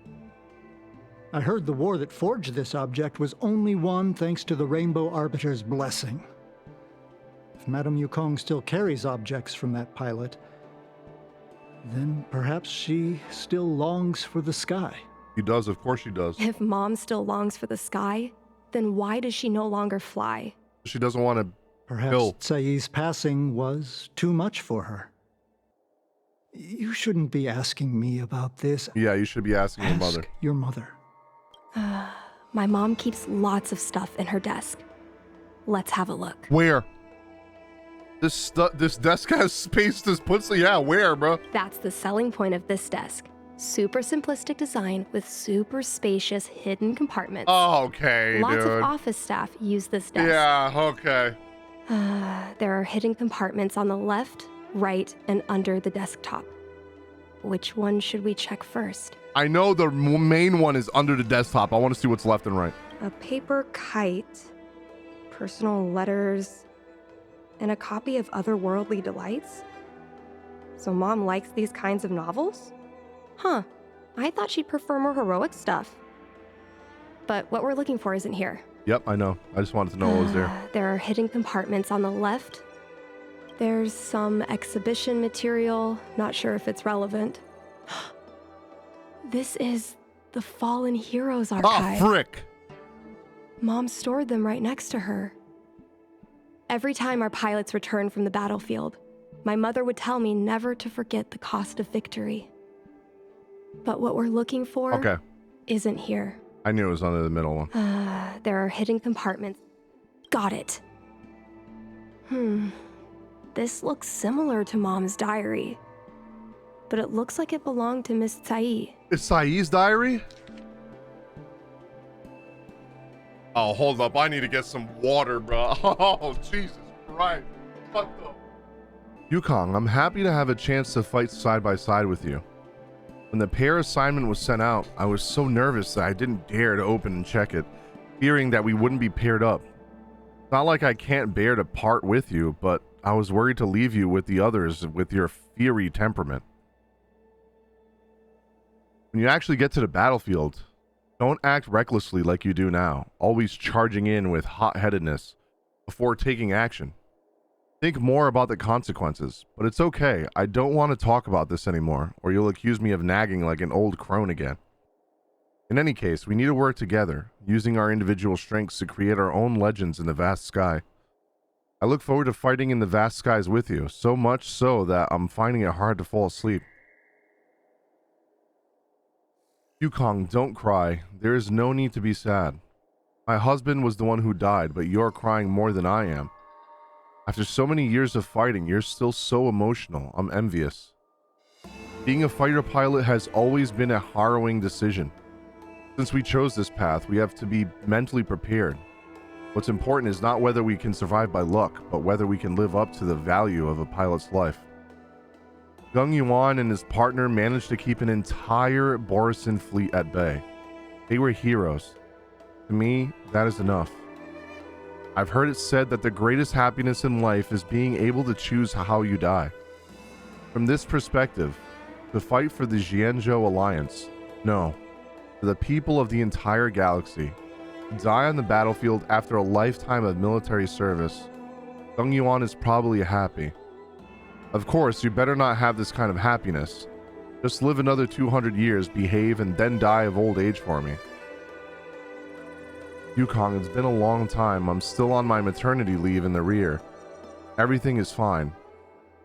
I heard the war that forged this object was only won thanks to the Rainbow Arbiter's blessing. If Madame Yukong still carries objects from that pilot, then perhaps she still longs for the sky. He does, of course she does. If Mom still longs for the sky, then why does she no longer fly? She doesn't want to Perhaps kill. Tsai's passing was too much for her. You shouldn't be asking me about this. Yeah, you should be asking your mother. Ask your mother. My mom keeps lots of stuff in her desk. Let's have a look. Where? This desk has space to put. Yeah, where, bro? That's the selling point of this desk. Super simplistic design with super spacious hidden compartments. Oh, okay, Lots dude. of office staff use this desk. Yeah, okay. There are hidden compartments on the left, right, and under the desktop. Which one should we check first? I know the main one is under the desktop. I want to see what's left and right. A paper kite, personal letters, and a copy of Otherworldly Delights? So Mom likes these kinds of novels? Huh, I thought she'd prefer more heroic stuff. But what we're looking for isn't here. Yep, I know. I just wanted to know what was there. There are hidden compartments on the left. There's some exhibition material, not sure if it's relevant. This is the Fallen Heroes archive. Ah, frick. Mom stored them right next to her. Every time our pilots returned from the battlefield, my mother would tell me never to forget the cost of victory. But what we're looking for isn't here. I knew it was under the middle one. There are hidden compartments. Got it. This looks similar to Mom's diary, but it looks like it belonged to Miss Tsai. Is Tsai's diary? Oh, hold up. I need to get some water, bro. Oh, Jesus Christ. What the? Yukong, I'm happy to have a chance to fight side by side with you. When the pair assignment was sent out, I was so nervous that I didn't dare to open and check it, fearing that we wouldn't be paired up. It's not like I can't bear to part with you, but I was worried to leave you with the others with your fiery temperament. When you actually get to the battlefield, don't act recklessly like you do now, always charging in with hot-headedness before taking action. Think more about the consequences, but it's okay. I don't want to talk about this anymore, or you'll accuse me of nagging like an old crone again. In any case, we need to work together, using our individual strengths to create our own legends in the vast sky. I look forward to fighting in the vast skies with you, so much so that I'm finding it hard to fall asleep. Yukong, don't cry. There is no need to be sad. My husband was the one who died, but you're crying more than I am. After so many years of fighting, you're still so emotional. I'm envious. Being a fighter pilot has always been a harrowing decision. Since we chose this path, we have to be mentally prepared. What's important is not whether we can survive by luck, but whether we can live up to the value of a pilot's life. Gung Yuan and his partner managed to keep an entire Borisin fleet at bay. They were heroes. To me, that is enough. I've heard it said that the greatest happiness in life is being able to choose how you die. From this perspective, to fight for the Jianzhou Alliance, no, for the people of the entire galaxy, to die on the battlefield after a lifetime of military service, Gung Yuan is probably happy. Of course, you better not have this kind of happiness. Just live another 200 years, behave, and then die of old age for me. Yukong, it's been a long time. I'm still on my maternity leave in the rear. Everything is fine.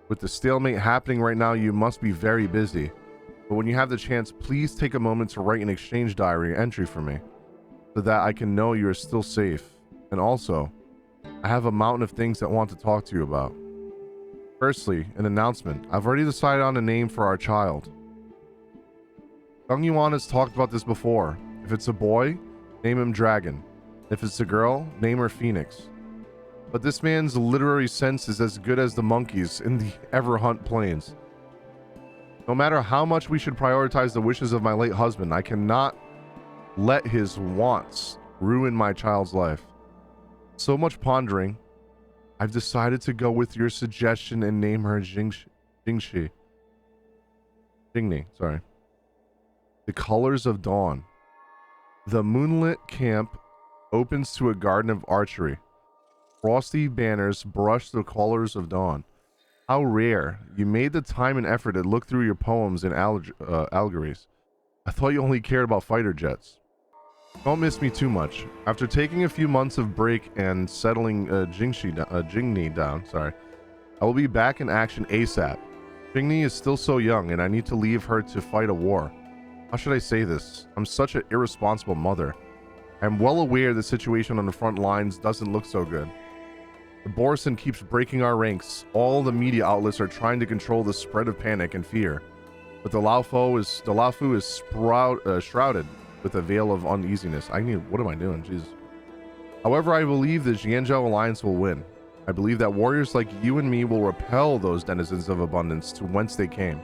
With the stalemate happening right now, you must be very busy. But when you have the chance, please take a moment to write an exchange diary entry for me, so that I can know you are still safe. And also, I have a mountain of things that I want to talk to you about. Firstly, an announcement. I've already decided on a name for our child. Gung Yuan has talked about this before. If it's a boy, name him Dragon. If it's a girl, name her Phoenix. but this man's literary sense is as good as the monkeys in the Everhunt Plains. No matter how much we should prioritize the wishes of my late husband, I cannot let his wants ruin my child's life. So much pondering, I've decided to go with your suggestion and name her Qingni, sorry. The colors of dawn. The moonlit camp opens to a garden of archery. Frosty banners brush the colors of dawn. How rare. You made the time and effort to look through your poems and allegories. I thought you only cared about fighter jets. Don't miss me too much. After taking a few months of break and settling Qingni down, I will be back in action ASAP. Qingni is still so young, and I need to leave her to fight a war. How should I say this? I'm such an irresponsible mother. I'm well aware the situation on the front lines doesn't look so good. The Borison keeps breaking our ranks. All the media outlets are trying to control the spread of panic and fear, but the Laofu is shrouded with a veil of uneasiness. What am I doing? Jesus. However, I believe the Jianzhou Alliance will win. I believe that warriors like you and me will repel those denizens of abundance to whence they came.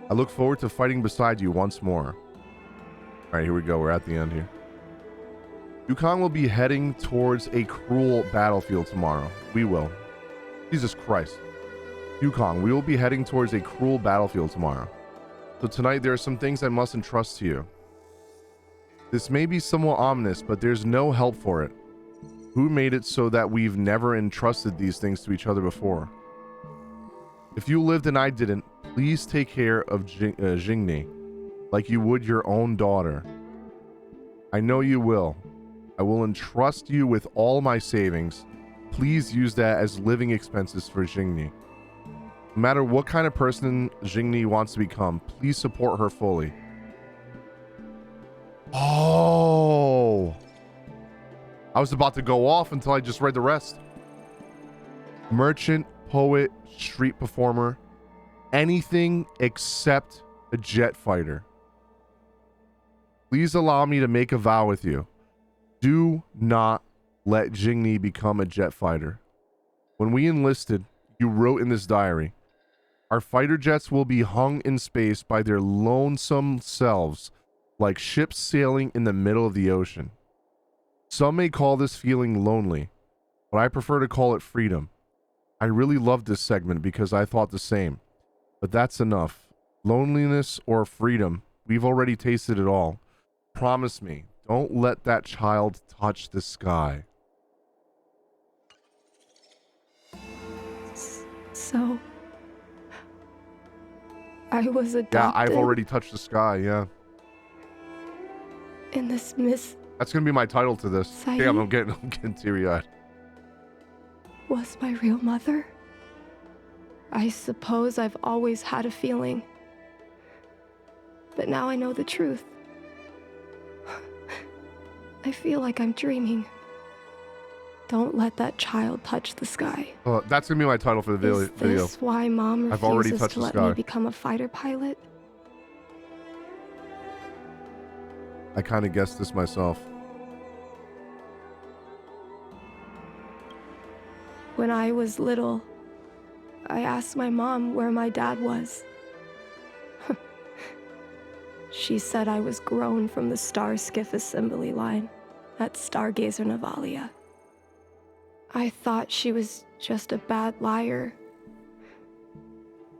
I look forward to fighting beside you once more. All right, here we go. We're at the end here. Yukong will be heading towards a cruel battlefield tomorrow. We will. Jesus Christ. Yukong, we will be heading towards a cruel battlefield tomorrow. So tonight there are some things I must entrust to you. This may be somewhat ominous, but there's no help for it. Who made it so that we've never entrusted these things to each other before? If you lived and I didn't, please take care of Qingni like you would your own daughter. I know you will. I will entrust you with all my savings. Please use that as living expenses for Qingni. No matter what kind of person Qingni wants to become, please support her fully. Oh, I was about to go off until I just read the rest. Merchant, poet, street performer, anything except a jet fighter. Please allow me to make a vow with you. Do not let Qingni become a jet fighter. When we enlisted, you wrote in this diary, our fighter jets will be hung in space by their lonesome selves, like ships sailing in the middle of the ocean. Some may call this feeling lonely, but I prefer to call it freedom. I really loved this segment because I thought the same, but that's enough. Loneliness or freedom, we've already tasted it all. Promise me, don't let that child touch the sky. So, I was adopted. Yeah, I've already touched the sky, yeah. In this That's gonna be my title to this. Saeed? Damn, I'm getting teary-eyed. Was my real mother? I suppose I've always had a feeling. But now I know the truth. I feel like I'm dreaming. Don't let that child touch the sky. That's gonna be my title for the video. Is this why Mom I've already refuses touched to the let sky. me become a fighter pilot? I kind of guessed this myself. When I was little, I asked my mom where my dad was. She said I was grown from the Star Skiff assembly line at Stargazer Navalia. I thought she was just a bad liar.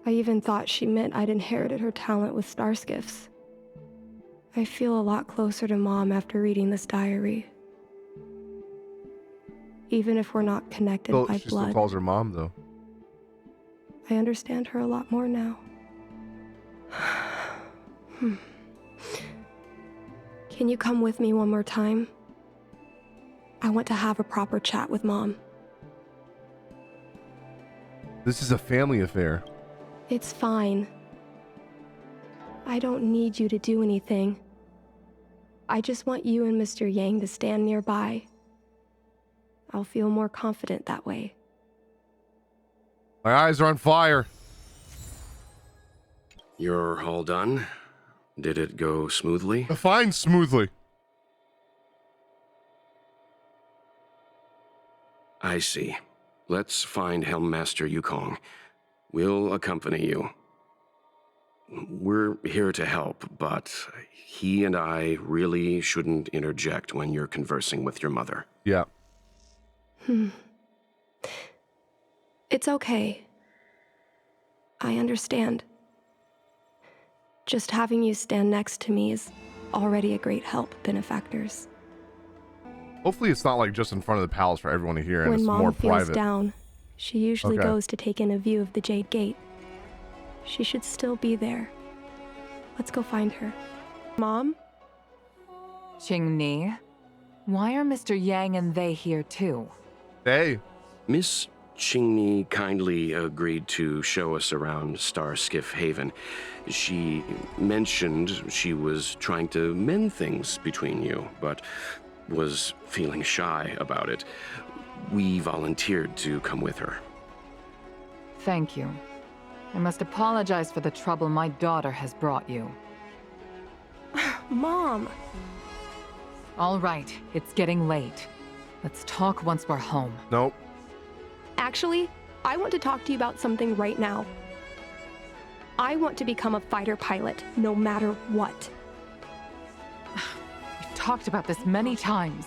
I even thought she meant I'd inherited her talent with star skiffs. I feel a lot closer to Mom after reading this diary. Even if we're not connected by She blood. still calls her mom, though. I understand her a lot more now. Can you come with me one more time? I want to have a proper chat with Mom. This is a family affair. It's fine. I don't need you to do anything. I just want you and Mr. Yang to stand nearby. I'll feel more confident that way. My eyes are on fire. You're all done? Did it go smoothly? Fine, smoothly. I see. Let's find Helm Master Yukong. We'll accompany you. We're here to help, but he and I really shouldn't interject when you're conversing with your mother. Yeah. It's okay. I understand. Just having you stand next to me is already a great help, benefactors. Hopefully it's not like just in front of the palace for everyone to hear and When it's Mom more feels private. down, she usually Okay. goes to take in a view of the Jade Gate. She should still be there. Let's go find her. Mom? Qingni, why are Mr. Yang and they here too? Hey. Miss Qingni kindly agreed to show us around Starskiff Haven. She mentioned she was trying to mend things between you, but was feeling shy about it. We volunteered to come with her. Thank you. I must apologize for the trouble my daughter has brought you. Mom! All right, it's getting late. Let's talk once we're home. Nope. Actually, I want to talk to you about something right now. I want to become a fighter pilot, no matter what. We've talked about this many times.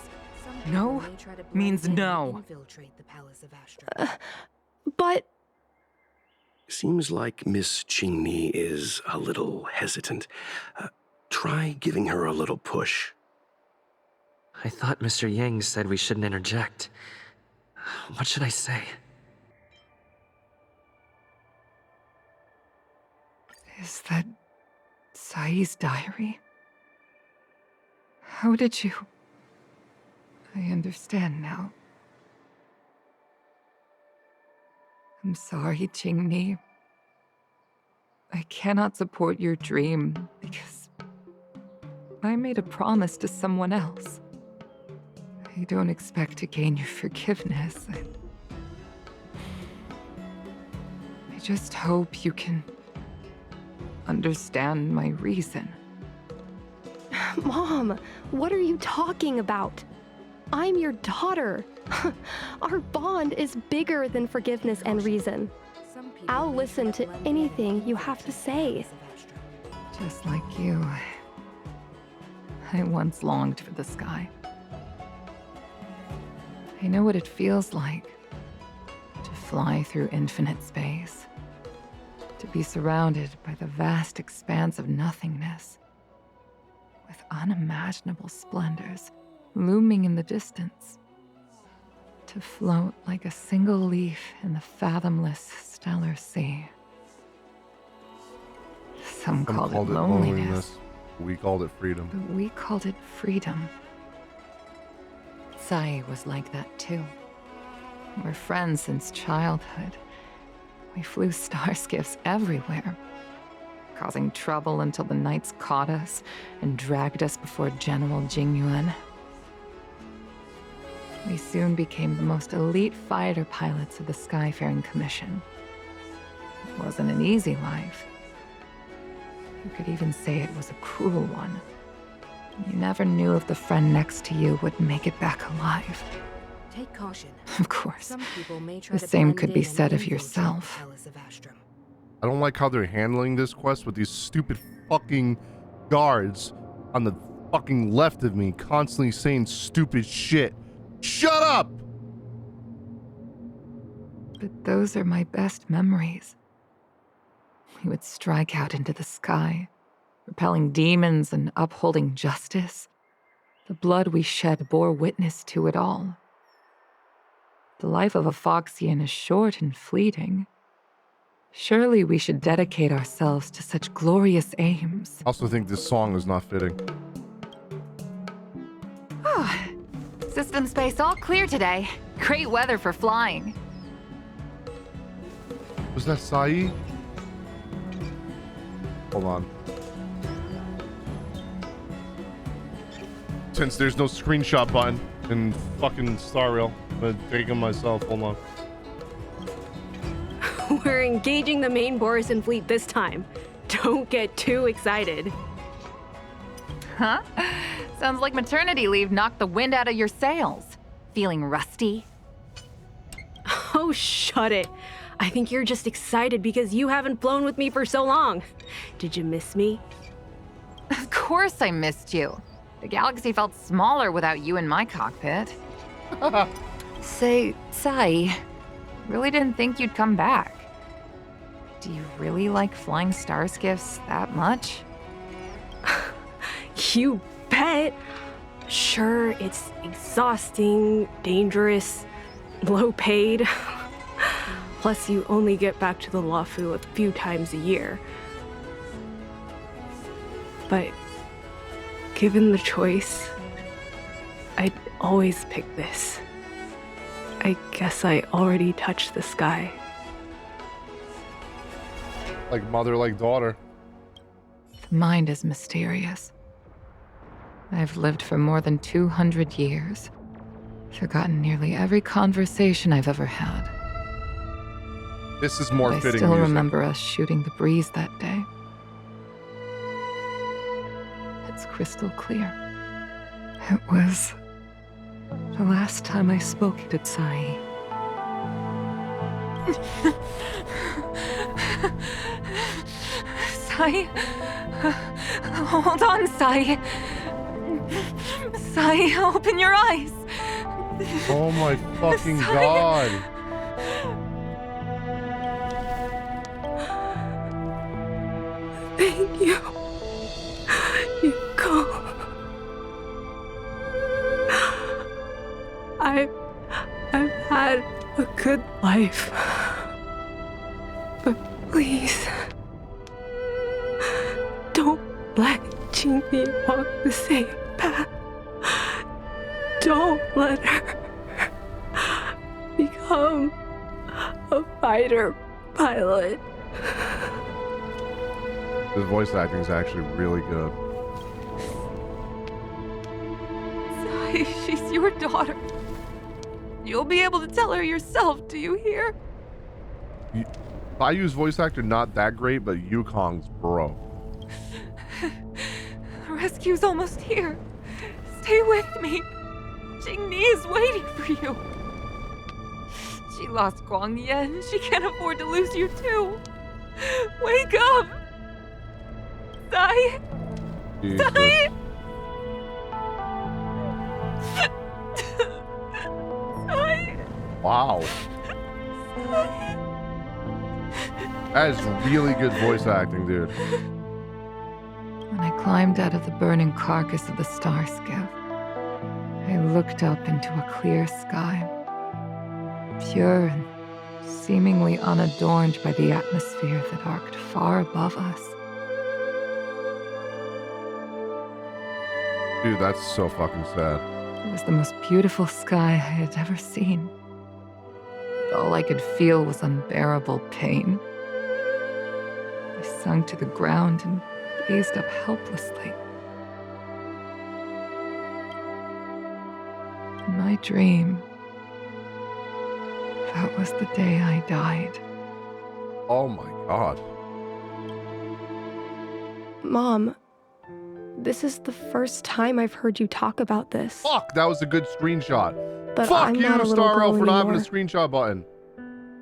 No means no. But Seems like Miss Qingni is a little hesitant. Try giving her a little push. I thought Mr. Yang said we shouldn't interject. What should I say? Is that Sai's diary? How did you... I understand now. I'm sorry, Qingni. I cannot support your dream because I made a promise to someone else. I don't expect to gain your forgiveness. I just hope you can understand my reason. Mom, what are you talking about? I'm your daughter. Our bond is bigger than forgiveness and reason. I'll listen to anything you have to say. Just like you, I once longed for the sky. I know what it feels like to fly through infinite space, to be surrounded by the vast expanse of nothingness, with unimaginable splendors looming in the distance, to float like a single leaf in the fathomless stellar sea. Some called it loneliness, We called it freedom. but we called it freedom. Sai was like that too. We're friends since childhood. We flew star skiffs everywhere, causing trouble until the knights caught us and dragged us before General Jingyuan. We soon became the most elite fighter pilots of the Skyfaring Commission. It wasn't an easy life. You could even say it was a cruel one. You never knew if the friend next to you would make it back alive. Take caution. Of course, Some people may try the to same blend could be in and said of infiltrate yourself. the Palace of Astrum. I don't like how they're handling this quest with these stupid fucking guards on the fucking left of me constantly saying stupid shit. Shut up! But those are my best memories. We would strike out into the sky, repelling demons and upholding justice. The blood we shed bore witness to it all. The life of a Foxian is short and fleeting. Surely we should dedicate ourselves to such glorious aims. I also think this song is not fitting. System space all clear today. Great weather for flying. Was that Sai? Hold on. Since there's no screenshot button in fucking Star Rail, I'm gonna take them myself. Hold on. We're engaging the main Borison fleet this time. Don't get too excited. Huh? Sounds like maternity leave knocked the wind out of your sails. Feeling rusty? Oh, shut it. I think you're just excited because you haven't flown with me for so long. Did you miss me? Of course I missed you. The galaxy felt smaller without you in my cockpit. Say, Sai, really didn't think you'd come back. Do you really like flying star skiffs that much? You bet. Sure, it's exhausting, dangerous, low paid. Plus, you only get back to the Luofu a few times a year. But given the choice, I'd always pick this. I guess I already touched the sky. Like mother, like daughter. The mind is mysterious. I've lived for more than 200 years. Forgotten nearly every conversation I've ever had. This is more But fitting I still music. remember us shooting the breeze that day. It's crystal clear. It was the last time I spoke to Tsai. Sai? Hold on, Sai. Sai, open your eyes. Oh my fucking Sai. god. Thank you. Yukong. I've had a good life. But please, don't let Qingni walk the same path. Don't let her become a fighter pilot. His voice acting is actually really good. Sai, she's your daughter. You'll be able to tell her yourself, do you hear? Bayu's voice actor not that great, but Yukong's bro. The rescue's almost here. Stay with me. Qingni is waiting for you. She lost Guangyan. She can't afford to lose you too. Wake up! Sai! Jesus. Sai! Sai! Wow. That is really good voice acting, dude. When I climbed out of the burning carcass of the star skiff, I looked up into a clear sky, pure and seemingly unadorned by the atmosphere that arced far above us. Dude, that's so fucking sad. It was the most beautiful sky I had ever seen. But all I could feel was unbearable pain. I sunk to the ground and gazed up helplessly. In my dream, that was the day I died. Oh my god. Mom, this is the first time I've heard you talk about this. Fuck, that was a good screenshot. But Fuck I'm you, not a little Starro, girl for not having a anymore. screenshot button.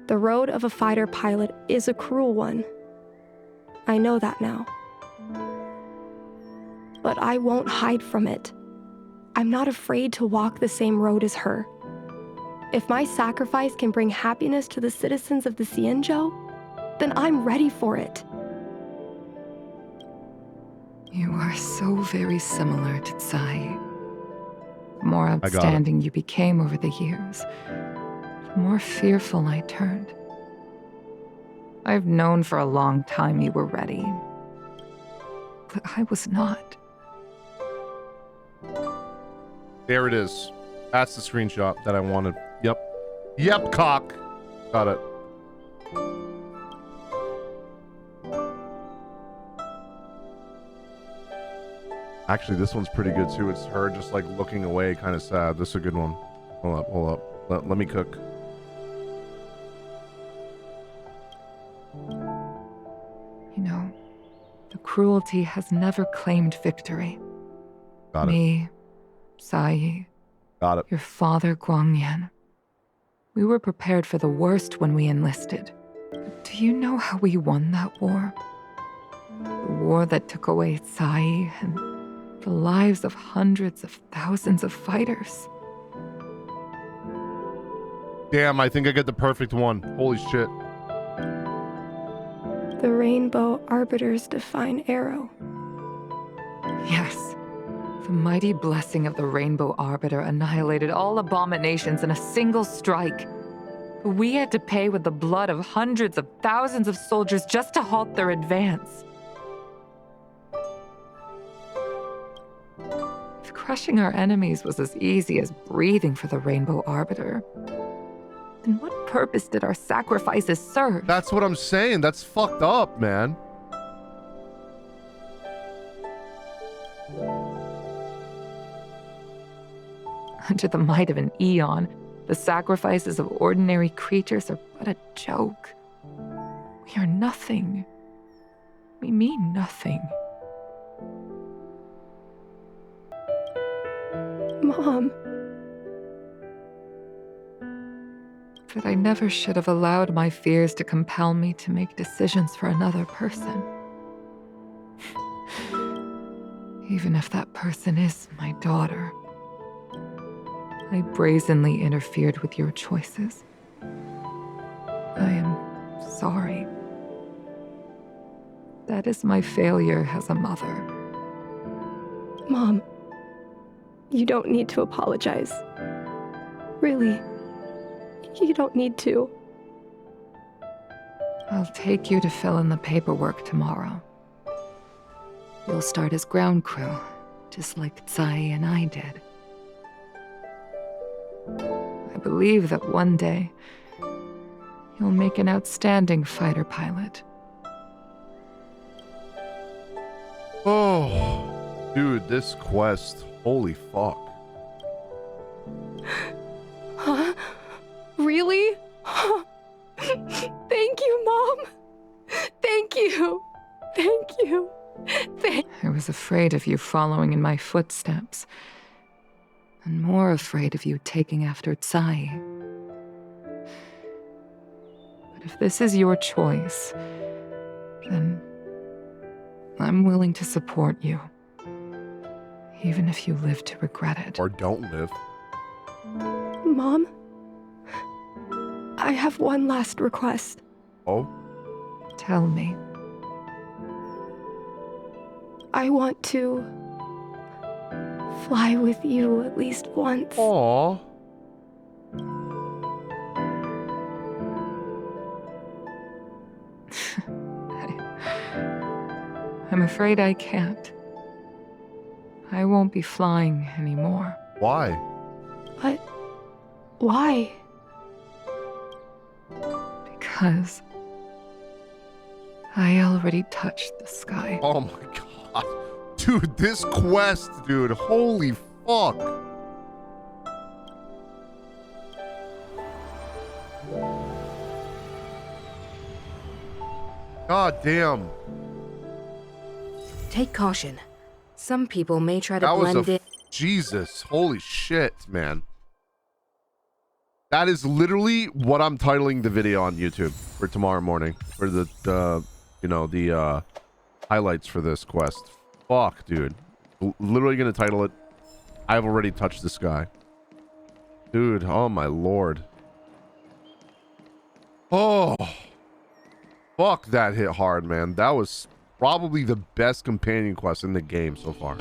The road of a fighter pilot is a cruel one. I know that now. But I won't hide from it. I'm not afraid to walk the same road as her. If my sacrifice can bring happiness to the citizens of the Xianzhou, then I'm ready for it. You are so very similar to Tsai. The more it. outstanding you became over the years, the more fearful I turned. I've known for a long time you were ready, but I was not. There it is. That's the screenshot that I wanted. Yep. Yep, cock. Got it. Actually, this one's pretty good too. It's her just like looking away, kind of sad. This is a good one. Hold up. Let me cook. You know, the cruelty has never claimed victory. Got it. Me, Sai, Got it. your father Guangyan. We were prepared for the worst when we enlisted. But do you know how we won that war? The war that took away Tsai and the lives of hundreds of thousands of fighters. Damn, I think I get the perfect one. Holy shit. The Rainbow Arbiter's divine arrow. Yes. The mighty blessing of the Rainbow Arbiter annihilated all abominations in a single strike. But we had to pay with the blood of hundreds of thousands of soldiers just to halt their advance. If crushing our enemies was as easy as breathing for the Rainbow Arbiter, then what purpose did our sacrifices serve? That's what I'm saying. That's fucked up, man. Under the might of an eon, the sacrifices of ordinary creatures are but a joke. We are nothing. We mean nothing. Mom. But I never should have allowed my fears to compel me to make decisions for another person. Even if that person is my daughter. I brazenly interfered with your choices. I am sorry. That is my failure as a mother. Mom, you don't need to apologize. Really, you don't need to. I'll take you to fill in the paperwork tomorrow. You'll start as ground crew, just like Tsai and I did. I believe that one day, you'll make an outstanding fighter pilot. Oh, dude, this quest. Holy fuck. Huh? Really? Thank you, Mom. Thank you. Thank you. I was afraid of you following in my footsteps. And more afraid of you taking after Tsai. But if this is your choice, then I'm willing to support you. Even if you live to regret it. Or don't live. Mom, I have one last request. Oh? Tell me. I want to fly with you at least once. Aww. I'm afraid I can't. I won't be flying anymore. Why? But why? Because I already touched the sky. Oh my god. Dude, this quest, dude. Holy fuck. God damn. Take caution. Some people may try to That was blend in. Jesus. Holy shit, man. That is literally what I'm titling the video on YouTube for tomorrow morning. For the highlights for this quest. Fuck, dude. Literally gonna title it, I've already touched the sky. Dude, oh my lord. Oh. Fuck, that hit hard, man. That was probably the best companion quest in the game so far.